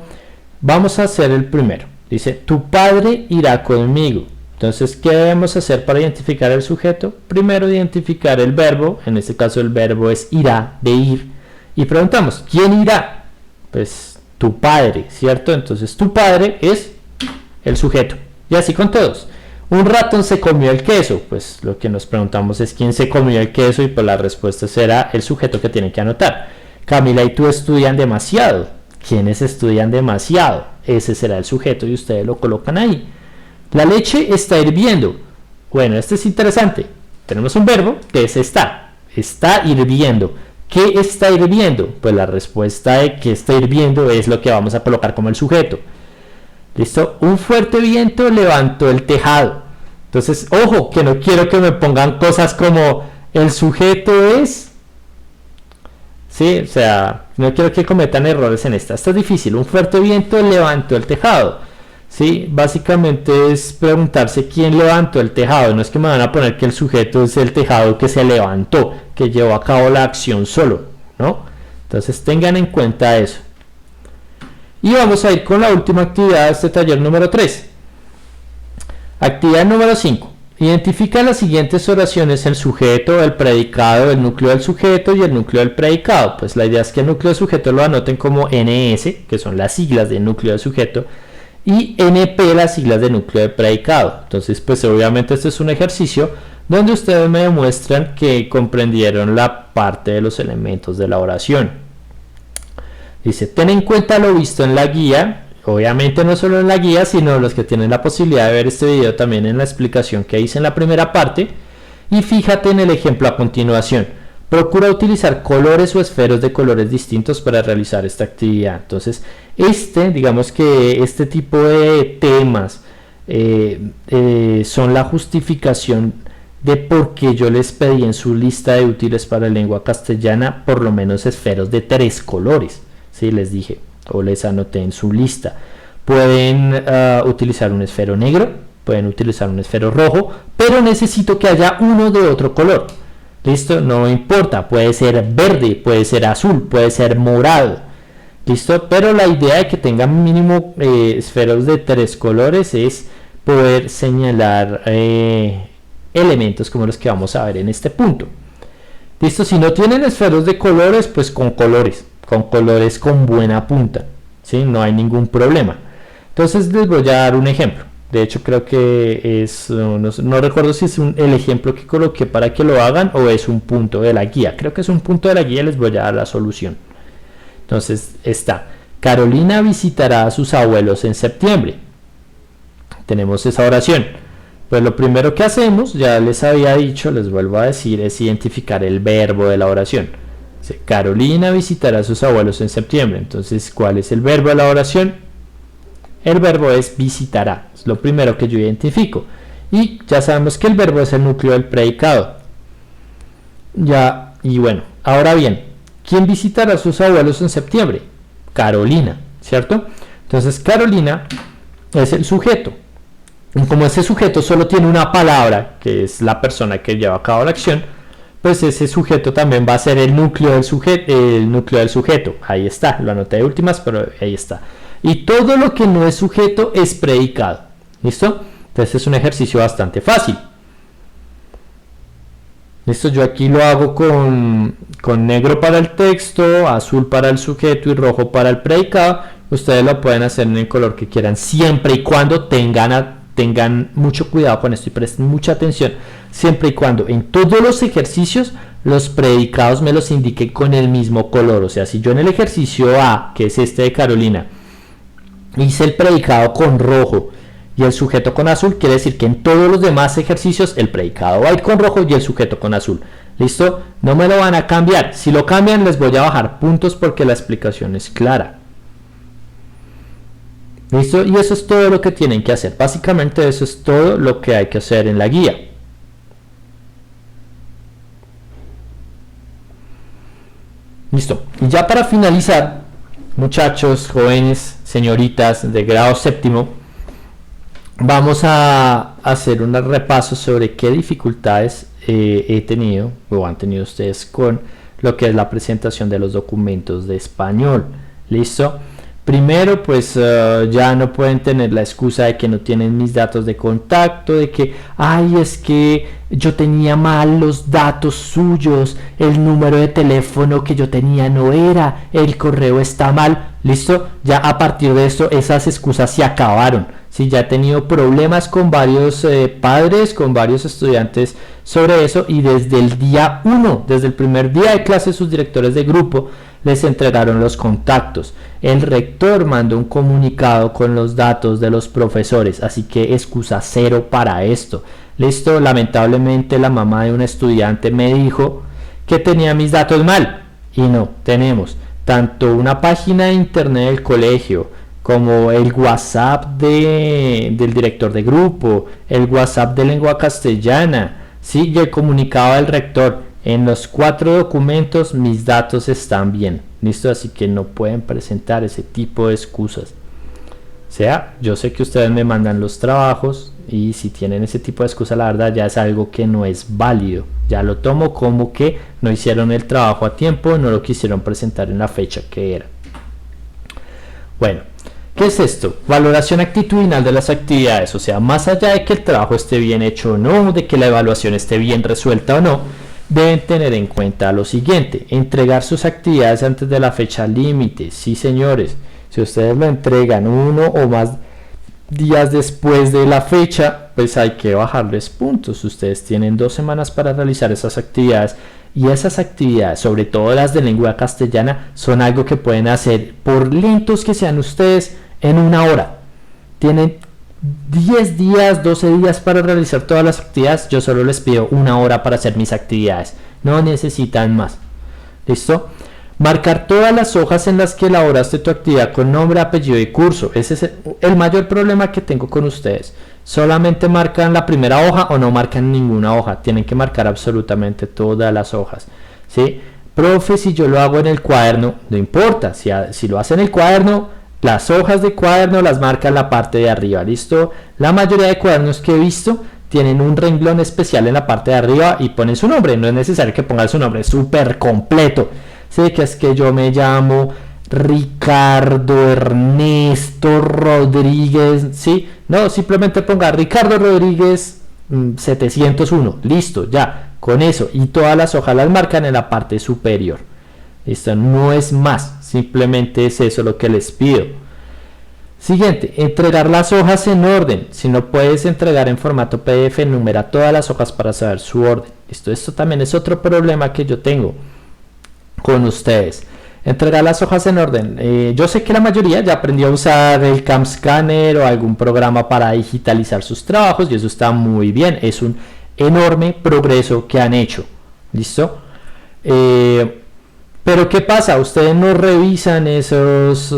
Vamos a hacer el primero. Dice, tu padre irá conmigo. Entonces, ¿qué debemos hacer para identificar el sujeto? Primero identificar el verbo. En este caso el verbo es irá, de ir. Y preguntamos, ¿quién irá? Pues tu padre, ¿cierto? Entonces tu padre es el sujeto. Y así con todos. Un ratón se comió el queso, pues lo que nos preguntamos es quién se comió el queso y pues la respuesta será el sujeto que tiene que anotar. Camila y tú estudian demasiado. ¿Quiénes estudian demasiado? Ese será el sujeto y ustedes lo colocan ahí. La leche está hirviendo. Bueno, este es interesante. Tenemos un verbo que es está. Está hirviendo. ¿Qué está hirviendo? Pues la respuesta de que está hirviendo es lo que vamos a colocar como el sujeto. ¿Listo? Un fuerte viento levantó el tejado. Entonces, ojo, que no quiero que me pongan cosas como el sujeto es ¿sí? O sea, no quiero que cometan errores en esta. Esta es difícil. Un fuerte viento levantó el tejado. ¿Sí? Básicamente es preguntarse quién levantó el tejado. No es que me van a poner que el sujeto es el tejado que se levantó, que llevó a cabo la acción solo, ¿no? Entonces tengan en cuenta eso. Y vamos a ir con la última actividad de este taller número 3. Actividad número 5. Identifica las siguientes oraciones: el sujeto, el predicado, el núcleo del sujeto y el núcleo del predicado. Pues la idea es que el núcleo del sujeto lo anoten como NS, que son las siglas del núcleo del sujeto, y NP, las siglas de núcleo de predicado. Entonces, pues obviamente este es un ejercicio donde ustedes me demuestran que comprendieron la parte de los elementos de la oración. Dice: ten en cuenta lo visto en la guía. Obviamente no solo en la guía, sino los que tienen la posibilidad de ver este video también en la explicación que hice en la primera parte, y fíjate en el ejemplo a continuación. Procura utilizar colores o esferos de colores distintos para realizar esta actividad. Entonces, digamos que este tipo de temas son la justificación de por qué yo les pedí en su lista de útiles para lengua castellana por lo menos esferos de 3 colores. ¿Sí? Les dije, o les anoté en su lista. Pueden utilizar un esfero negro, pueden utilizar un esfero rojo, pero necesito que haya uno de otro color. ¿Listo? No importa, puede ser verde, puede ser azul, puede ser morado. ¿Listo? Pero la idea de que tengan mínimo esferos de 3 colores es poder señalar elementos como los que vamos a ver en este punto. ¿Listo? Si no tienen esferos de colores, pues con colores con buena punta, ¿sí? No hay ningún problema. Entonces les voy a dar un ejemplo. De hecho creo que es, no recuerdo si es el ejemplo que coloqué para que lo hagan o es un punto de la guía. Creo que es un punto de la guía, les voy a dar la solución. Entonces está: Carolina visitará a sus abuelos en septiembre. Tenemos esa oración. Pues lo primero que hacemos, ya les había dicho, les vuelvo a decir, es identificar el verbo de la oración. Carolina visitará a sus abuelos en septiembre. Entonces, ¿cuál es el verbo de la oración? El verbo es visitará. Es lo primero que yo identifico. Y ya sabemos que el verbo es el núcleo del predicado. Y bueno, ahora bien, ¿quién visitará a sus abuelos en septiembre? Carolina, ¿cierto? Entonces, Carolina es el sujeto. Y como ese sujeto solo tiene una palabra, que es la persona que lleva a cabo la acción, pues ese sujeto también va a ser el núcleo del sujeto. Ahí está, lo anoté de últimas, pero ahí está. Y todo lo que no es sujeto es predicado. ¿Listo? Entonces es un ejercicio bastante fácil. ¿Listo? Yo aquí lo hago con negro para el texto, azul para el sujeto y rojo para el predicado. Ustedes lo pueden hacer en el color que quieran, siempre y cuando tengan mucho cuidado con esto y presten mucha atención, siempre y cuando en todos los ejercicios los predicados me los indiquen con el mismo color. O sea, si yo en el ejercicio A, que es este de Carolina, hice el predicado con rojo y el sujeto con azul, quiere decir que en todos los demás ejercicios el predicado va a ir con rojo y el sujeto con azul. ¿Listo? No me lo van a cambiar. Si lo cambian, les voy a bajar puntos porque la explicación es clara. ¿Listo? Y eso es todo lo que tienen que hacer. Básicamente eso es todo lo que hay que hacer en la guía. Listo. Y ya para finalizar, muchachos, jóvenes, señoritas de grado séptimo, vamos a hacer un repaso sobre qué dificultades he tenido o han tenido ustedes con lo que es la presentación de los documentos de español. ¿Listo? Primero, pues ya no pueden tener la excusa de que no tienen mis datos de contacto, de que, ay, es que yo tenía mal los datos suyos, el número de teléfono que yo tenía no era, el correo está mal. ¿Listo? Ya a partir de esto esas excusas se acabaron. Sí, ya he tenido problemas con varios padres, con varios estudiantes sobre eso, y desde el día 1, desde el primer día de clase, sus directores de grupo les entregaron los contactos. El rector mandó un comunicado con los datos de los profesores, así que excusa cero para esto. Listo, lamentablemente la mamá de un estudiante me dijo que tenía mis datos mal, y no, tenemos tanto una página de internet del colegio, como el WhatsApp del director de grupo, el WhatsApp de lengua castellana, ¿sí? Y el comunicado del rector. en los 4 documentos mis datos están bien, listo, así que no pueden presentar ese tipo de excusas. O sea, yo sé que ustedes me mandan los trabajos y si tienen ese tipo de excusa, la verdad ya es algo que no es válido, ya lo tomo como que no hicieron el trabajo a tiempo, no lo quisieron presentar en la fecha que era. Bueno, ¿qué es esto? Valoración actitudinal de las actividades, o sea, más allá de que el trabajo esté bien hecho o no, de que la evaluación esté bien resuelta o no, deben tener en cuenta lo siguiente: entregar sus actividades antes de la fecha límite. Sí, señores, si ustedes lo entregan 1 o más días después de la fecha, pues hay que bajarles puntos. Ustedes tienen 2 semanas para realizar esas actividades, y esas actividades, sobre todo las de lengua castellana, son algo que pueden hacer, por lentos que sean ustedes, en 1 hora. Tienen 10 días, 12 días para realizar todas las actividades. Yo solo les pido 1 hora para hacer mis actividades, no necesitan más. ¿Listo? Marcar todas las hojas en las que elaboraste tu actividad con nombre, apellido y curso. Ese es el mayor problema que tengo con ustedes. Solamente marcan la primera hoja o no marcan ninguna hoja. Tienen que marcar absolutamente todas las hojas, ¿sí? Profe, si yo lo hago en el cuaderno, no importa. Si lo hace en el cuaderno, las hojas de cuaderno las marca en la parte de arriba, ¿listo? La mayoría de cuadernos que he visto tienen un renglón especial en la parte de arriba y ponen su nombre. No es necesario que pongan su nombre súper completo. Sí, que es que yo me llamo Ricardo Ernesto Rodríguez, ¿sí? No, simplemente ponga Ricardo Rodríguez 701, listo, ya, con eso. Y todas las hojas las marcan en la parte superior. Listo, no es más, simplemente es eso lo que les pido. Siguiente, entregar las hojas en orden. Si no puedes entregar en formato PDF, enumera todas las hojas para saber su orden. Listo, esto también es otro problema que yo tengo con ustedes. Entregar las hojas en orden. Yo sé que la mayoría ya aprendió a usar el CAM Scanner o algún programa para digitalizar sus trabajos, y eso está muy bien. Es un enorme progreso que han hecho. ¿Listo? Pero ¿qué pasa? Ustedes no revisan esos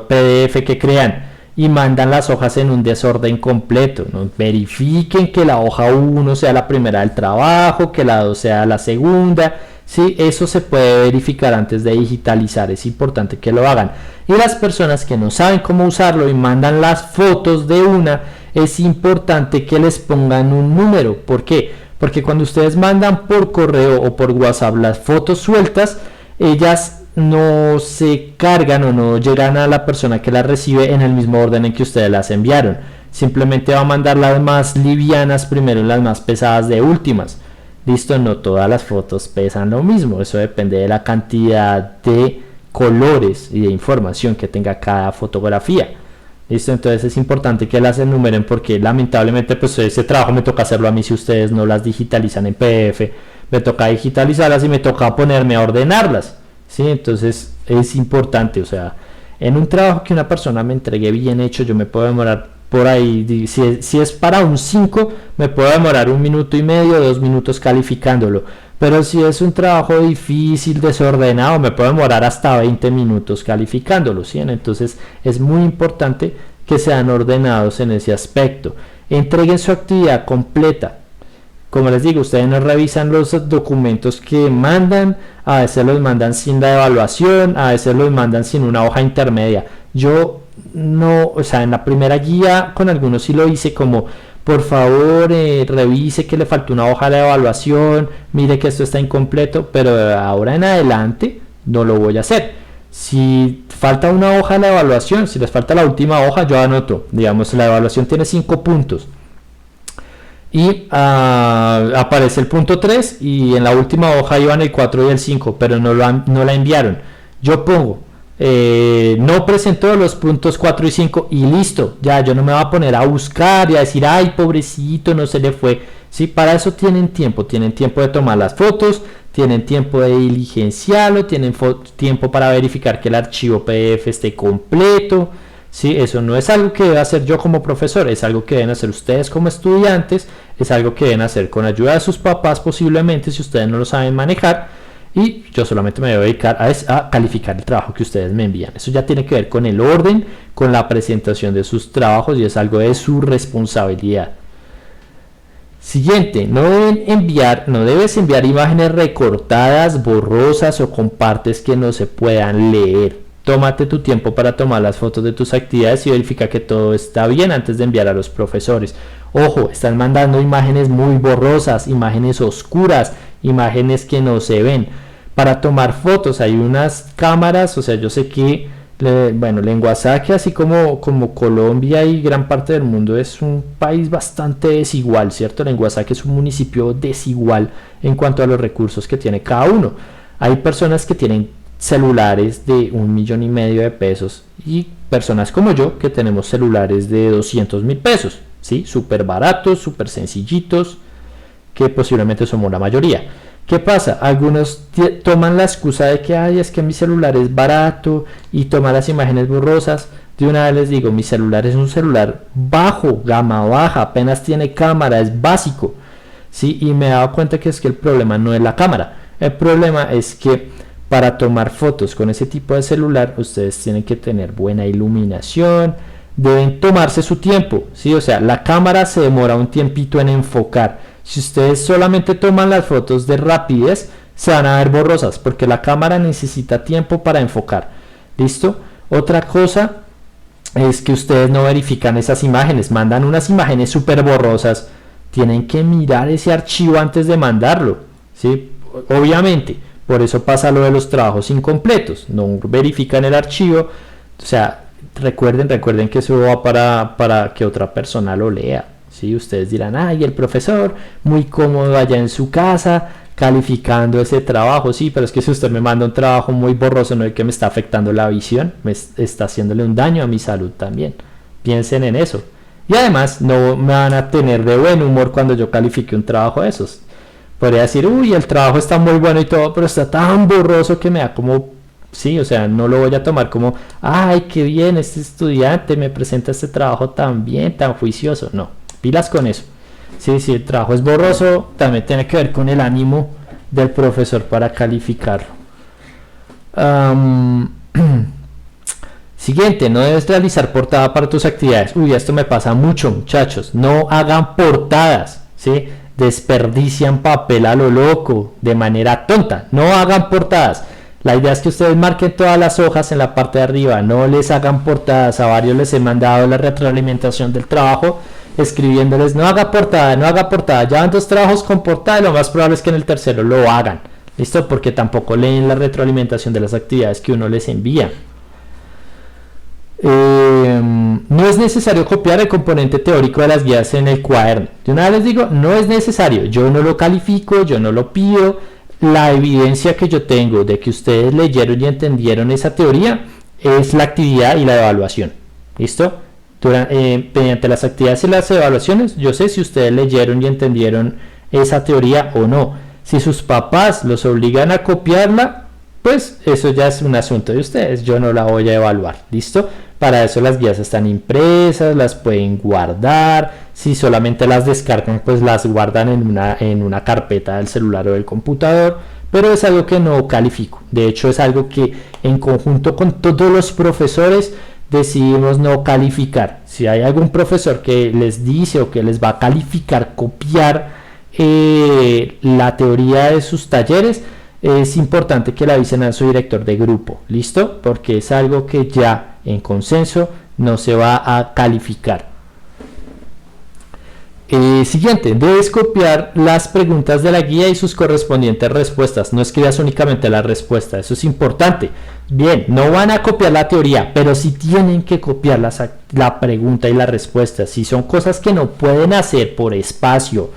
PDF que crean y mandan las hojas en un desorden completo, ¿no? Verifiquen que la hoja 1 sea la primera del trabajo, que la 2 sea la segunda. Sí, eso se puede verificar antes de digitalizar, es importante que lo hagan. Y las personas que no saben cómo usarlo y mandan las fotos de una, es importante que les pongan un número. ¿Por qué? Porque cuando ustedes mandan por correo o por WhatsApp las fotos sueltas, ellas no se cargan o no llegan a la persona que las recibe en el mismo orden en que ustedes las enviaron. Simplemente va a mandar las más livianas primero y las más pesadas de últimas. Listo, no todas las fotos pesan lo mismo, eso depende de la cantidad de colores y de información que tenga cada fotografía. Listo, entonces es importante que las enumeren, porque lamentablemente pues ese trabajo me toca hacerlo a mí si ustedes no las digitalizan en PDF. Me toca digitalizarlas y me toca ponerme a ordenarlas, ¿sí? Entonces es importante, o sea, en un trabajo que una persona me entregue bien hecho, yo me puedo demorar por ahí, si es para un 5, me puedo demorar 1 minuto y medio, 2 minutos calificándolo. Pero si es un trabajo difícil, desordenado, me puedo demorar hasta 20 minutos calificándolo, ¿sí? Entonces es muy importante que sean ordenados en ese aspecto. Entreguen su actividad completa. Como les digo, ustedes no revisan los documentos que mandan, a veces los mandan sin la evaluación, a veces los mandan sin una hoja intermedia. Yo no, o sea, en la primera guía con algunos sí lo hice como, por favor, revise que le faltó una hoja de evaluación, mire que esto está incompleto, pero ahora en adelante no lo voy a hacer. Si falta una hoja de la evaluación, si les falta la última hoja, yo anoto, digamos, la evaluación tiene 5 puntos. Y aparece el punto 3 y en la última hoja iban el 4 y el 5, pero no la enviaron. Yo pongo, no presentó los puntos 4 y 5 y listo, ya yo no me voy a poner a buscar y a decir, ay, pobrecito, no se le fue. Sí, para eso tienen tiempo de tomar las fotos, tienen tiempo de diligenciarlo, tienen tiempo para verificar que el archivo PDF esté completo. Sí, eso no es algo que deba hacer yo como profesor, es algo que deben hacer ustedes como estudiantes, es algo que deben hacer con ayuda de sus papás posiblemente si ustedes no lo saben manejar, y yo solamente me voy a dedicar a calificar el trabajo que ustedes me envían. Eso ya tiene que ver con el orden, con la presentación de sus trabajos, y es algo de su responsabilidad. Siguiente, no debes enviar imágenes recortadas, borrosas o con partes que no se puedan leer. Tómate tu tiempo para tomar las fotos de tus actividades y verifica que todo está bien antes de enviar a los profesores. Ojo, están mandando imágenes muy borrosas, imágenes oscuras, imágenes que no se ven. Para tomar fotos hay unas cámaras, o sea, yo sé que Lenguasaque, así como Colombia y gran parte del mundo, es un país bastante desigual, ¿cierto? Lenguasaque es un municipio desigual en cuanto a los recursos que tiene cada uno. Hay personas que tienen celulares de 1,5 millones de pesos y personas como yo que tenemos celulares de 200,000 pesos, ¿sí? Súper baratos, súper sencillitos, que posiblemente somos la mayoría. ¿Qué pasa? Algunos toman la excusa de que es que mi celular es barato y toman las imágenes borrosas. De una vez les digo, mi celular es un celular bajo, gama baja, apenas tiene cámara, es básico, ¿sí? Y me he dado cuenta que es que el problema no es la cámara, el problema es que para tomar fotos con ese tipo de celular ustedes tienen que tener buena iluminación, deben tomarse su tiempo, ¿sí? O sea, la cámara se demora un tiempito en enfocar. Si ustedes solamente toman las fotos de rapidez, se van a ver borrosas porque la cámara necesita tiempo para enfocar. ¿Listo? Otra cosa es que ustedes no verifican esas imágenes, mandan unas imágenes súper borrosas. Tienen que mirar ese archivo antes de mandarlo, ¿sí? Obviamente, por eso pasa lo de los trabajos incompletos. No verifican el archivo, o sea, recuerden que eso va para que otra persona lo lea. ¿Sí? Ustedes dirán, ay, el profesor muy cómodo allá en su casa calificando ese trabajo. Sí, pero es que si usted me manda un trabajo muy borroso, no es que me está afectando la visión, me está haciéndole un daño a mi salud también. Piensen en eso. Y además no me van a tener de buen humor cuando yo califique un trabajo de esos. Podría decir, uy, el trabajo está muy bueno y todo, pero está tan borroso que me da como... Sí, o sea, no lo voy a tomar como, ay, qué bien, este estudiante me presenta este trabajo tan bien, tan juicioso. No, pilas con eso. Sí, si el trabajo es borroso, también tiene que ver con el ánimo del profesor para calificarlo. Siguiente, no debes realizar portada para tus actividades. Uy, esto me pasa mucho, muchachos. No hagan portadas, ¿sí? Desperdician papel a lo loco, de manera tonta. No hagan portadas. La idea es que ustedes marquen todas las hojas en la parte de arriba, no les hagan portadas. A varios les he mandado la retroalimentación del trabajo escribiéndoles, no haga portada, ya van 2 trabajos con portada y lo más probable es que en el tercero lo hagan. ¿Listo? Porque tampoco leen la retroalimentación de las actividades que uno les envía. No es necesario copiar el componente teórico de las guías en el cuaderno. De una vez les digo, no es necesario, yo no lo califico, yo no lo pido. La evidencia que yo tengo de que ustedes leyeron y entendieron esa teoría es la actividad y la evaluación. ¿Listo? Mediante las actividades y las evaluaciones, yo sé si ustedes leyeron y entendieron esa teoría o no. Si sus papás los obligan a copiarla, pues eso ya es un asunto de ustedes, yo no la voy a evaluar. ¿Listo? Para eso las guías están impresas, las pueden guardar. Si solamente las descargan, pues las guardan en una carpeta del celular o del computador. Pero es algo que no califico. De hecho, es algo que en conjunto con todos los profesores decidimos no calificar. Si hay algún profesor que les dice o que les va a calificar, copiar la teoría de sus talleres, es importante que le avisen a su director de grupo. ¿Listo? Porque es algo que ya en consenso no se va a calificar. Siguiente, debes copiar las preguntas de la guía y sus correspondientes respuestas. No escribas únicamente la respuesta, eso es importante. Bien, no van a copiar la teoría, pero sí tienen que copiar la pregunta y la respuesta. Si son cosas que no pueden hacer por espacio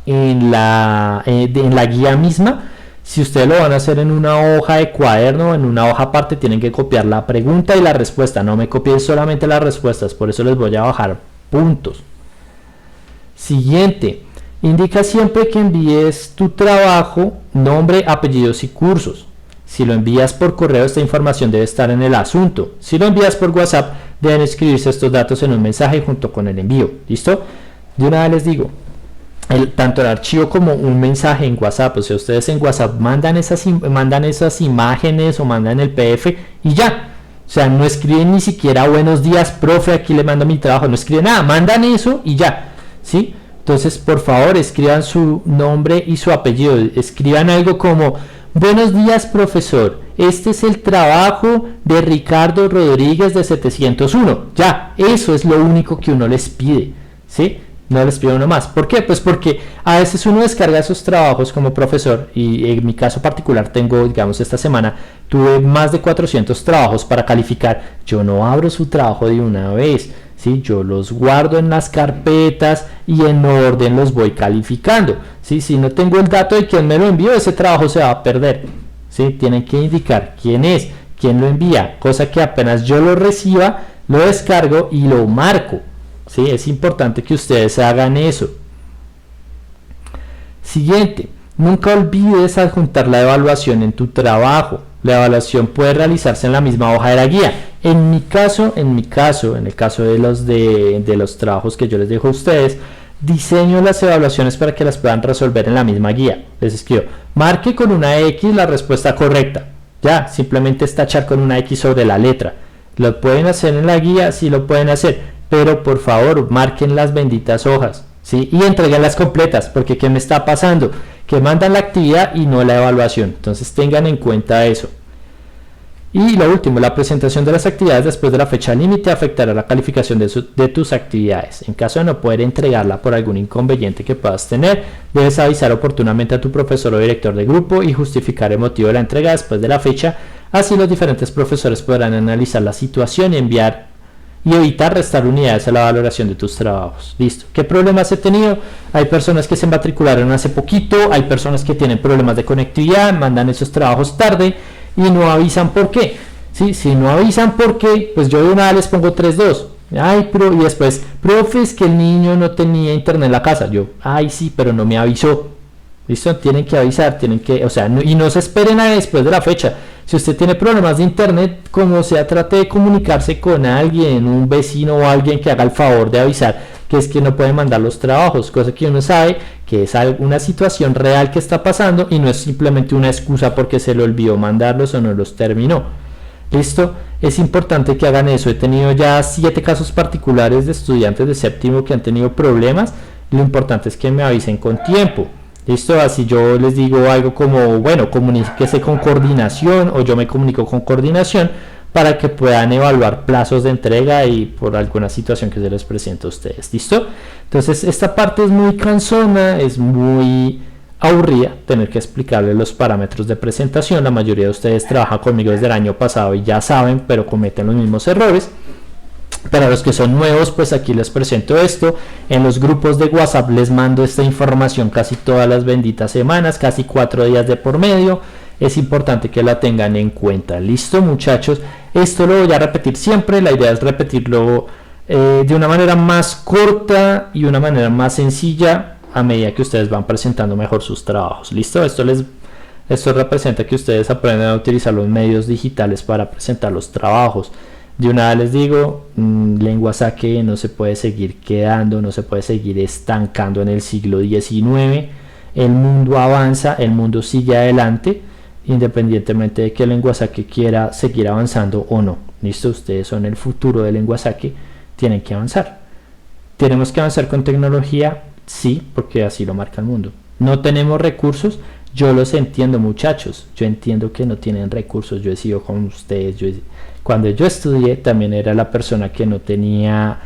en la guía misma, si ustedes lo van a hacer en una hoja de cuaderno, en una hoja aparte, tienen que copiar la pregunta y la respuesta. No me copien solamente las respuestas, por eso les voy a bajar puntos. Siguiente, indica siempre que envíes tu trabajo, nombre, apellidos y cursos. Si lo envías por correo, esta información debe estar en el asunto. Si lo envías por WhatsApp, deben escribirse estos datos en un mensaje junto con el envío. ¿Listo? De una vez les digo, tanto el archivo como un mensaje en WhatsApp, o sea, ustedes en WhatsApp mandan esas imágenes o mandan el PDF y ya. O sea, no escriben ni siquiera buenos días, profe, aquí le mando mi trabajo, no escriben nada, mandan eso y ya. ¿Sí? Entonces, por favor, escriban su nombre y su apellido. Escriban algo como: buenos días, profesor. Este es el trabajo de Ricardo Rodríguez de 701. Ya, eso es lo único que uno les pide, ¿sí? No les pido uno más. ¿Por qué? Pues porque a veces uno descarga esos trabajos como profesor, y en mi caso particular tengo, digamos, esta semana tuve más de 400 trabajos para calificar. Yo no abro su trabajo de una vez, ¿sí? Yo los guardo en las carpetas y en orden los voy calificando, ¿sí? Si no tengo el dato de quién me lo envió, ese trabajo se va a perder, ¿sí? Tienen que indicar quién es, quién lo envía, cosa que apenas yo lo reciba, lo descargo y lo marco. ¿Sí? Es importante que ustedes hagan eso. Siguiente, nunca olvides adjuntar la evaluación en tu trabajo. La evaluación puede realizarse en la misma hoja de la guía. En el caso de los trabajos que yo les dejo a ustedes, diseño las evaluaciones para que las puedan resolver en la misma guía. Les escribo: marque con una X la respuesta correcta. Ya, simplemente es tachar con una X sobre la letra. ¿Lo pueden hacer en la guía? Sí, lo pueden hacer. Pero por favor, marquen las benditas hojas, ¿sí? Y entreguenlas completas, porque ¿qué me está pasando? Que mandan la actividad y no la evaluación. Entonces tengan en cuenta eso. Y lo último, la presentación de las actividades después de la fecha límite afectará la calificación de tus actividades. En caso de no poder entregarla por algún inconveniente que puedas tener, debes avisar oportunamente a tu profesor o director de grupo y justificar el motivo de la entrega después de la fecha. Así los diferentes profesores podrán analizar la situación y evitar restar unidades a la valoración de tus trabajos. Listo. ¿Qué problemas he tenido? Hay personas que se matricularon hace poquito, hay personas que tienen problemas de conectividad, mandan esos trabajos tarde y no avisan por qué. ¿Sí? Si no avisan por qué, pues yo de una vez les pongo 3-2. Ay, y después, profe, es que el niño no tenía internet en la casa. Yo, ay, sí, pero no me avisó. ¿Listo? Tienen que avisar, y no se esperen a después de la fecha. Si usted tiene problemas de internet, como sea, trate de comunicarse con alguien, un vecino o alguien que haga el favor de avisar que es que no puede mandar los trabajos, cosa que uno sabe que es una situación real que está pasando y no es simplemente una excusa porque se le olvidó mandarlos o no los terminó. ¿Listo? Es importante que hagan eso. He tenido ya 7 casos particulares de estudiantes de séptimo que han tenido problemas. Lo importante es que me avisen con tiempo. ¿Listo? Así yo les digo algo como, bueno, comuníquese con coordinación, o yo me comunico con coordinación para que puedan evaluar plazos de entrega y por alguna situación que se les presente a ustedes. ¿Listo? Entonces esta parte es muy cansona, es muy aburrida tener que explicarles los parámetros de presentación. La mayoría de ustedes trabajan conmigo desde el año pasado y ya saben, pero cometen los mismos errores. Para los que son nuevos, pues aquí les presento esto. En los grupos de WhatsApp les mando esta información casi todas las benditas semanas, casi 4 días de por medio. Es importante que la tengan en cuenta. Listo, muchachos, esto lo voy a repetir siempre. La idea es repetirlo de una manera más corta y una manera más sencilla a medida que ustedes van presentando mejor sus trabajos. Listo, esto representa que ustedes aprendan a utilizar los medios digitales para presentar los trabajos. De una vez les digo, Lenguasaque no se puede seguir quedando, no se puede seguir estancando en el siglo XIX. El mundo avanza, el mundo sigue adelante, independientemente de que el Lenguasaque quiera seguir avanzando o no. ¿Listo? Ustedes son el futuro del Lenguasaque, tienen que avanzar. ¿Tenemos que avanzar con tecnología? Sí, porque así lo marca el mundo. ¿No tenemos recursos? Yo los entiendo, muchachos. Yo entiendo que no tienen recursos. Yo he sido con ustedes. Cuando yo estudié también era la persona que no tenía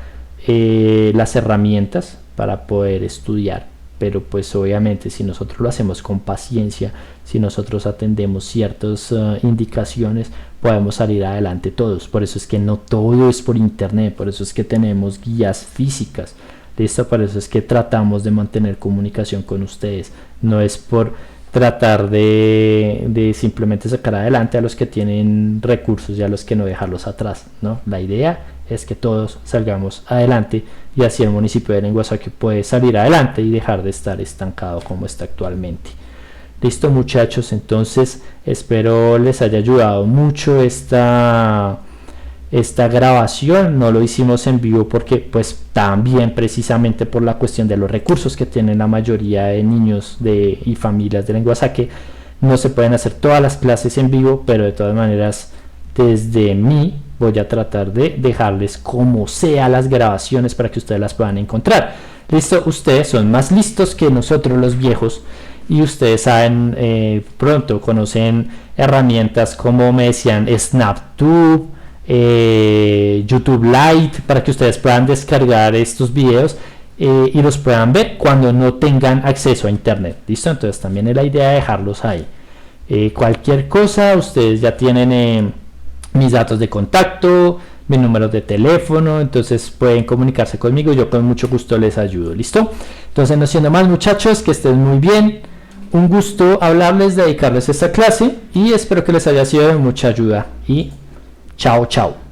las herramientas para poder estudiar. Pero pues obviamente si nosotros lo hacemos con paciencia, si nosotros atendemos ciertas indicaciones, podemos salir adelante todos. Por eso es que no todo es por internet, por eso es que tenemos guías físicas. ¿Listo? Por eso es que tratamos de mantener comunicación con ustedes. No es por tratar de simplemente sacar adelante a los que tienen recursos y a los que no dejarlos atrás, ¿no? La idea es que todos salgamos adelante y así el municipio de Lenguasaque puede salir adelante y dejar de estar estancado como está actualmente. Listo, muchachos, entonces espero les haya ayudado mucho esta grabación. No lo hicimos en vivo porque pues también precisamente por la cuestión de los recursos que tienen la mayoría de niños y familias de Lenguasaque, no se pueden hacer todas las clases en vivo, pero de todas maneras desde mí voy a tratar de dejarles como sea las grabaciones para que ustedes las puedan encontrar. Listo, ustedes son más listos que nosotros los viejos y ustedes saben, pronto conocen herramientas como me decían SnapTube, YouTube Lite, para que ustedes puedan descargar estos videos y los puedan ver cuando no tengan acceso a internet. Listo, entonces también es la idea de dejarlos ahí. Cualquier cosa, ustedes ya tienen mis datos de contacto, mi número de teléfono, entonces pueden comunicarse conmigo, yo con mucho gusto les ayudo. ¿Listo? Entonces, no siendo más, muchachos, que estén muy bien. Un gusto hablarles, dedicarles esta clase y espero que les haya sido de mucha ayuda y chao, chao.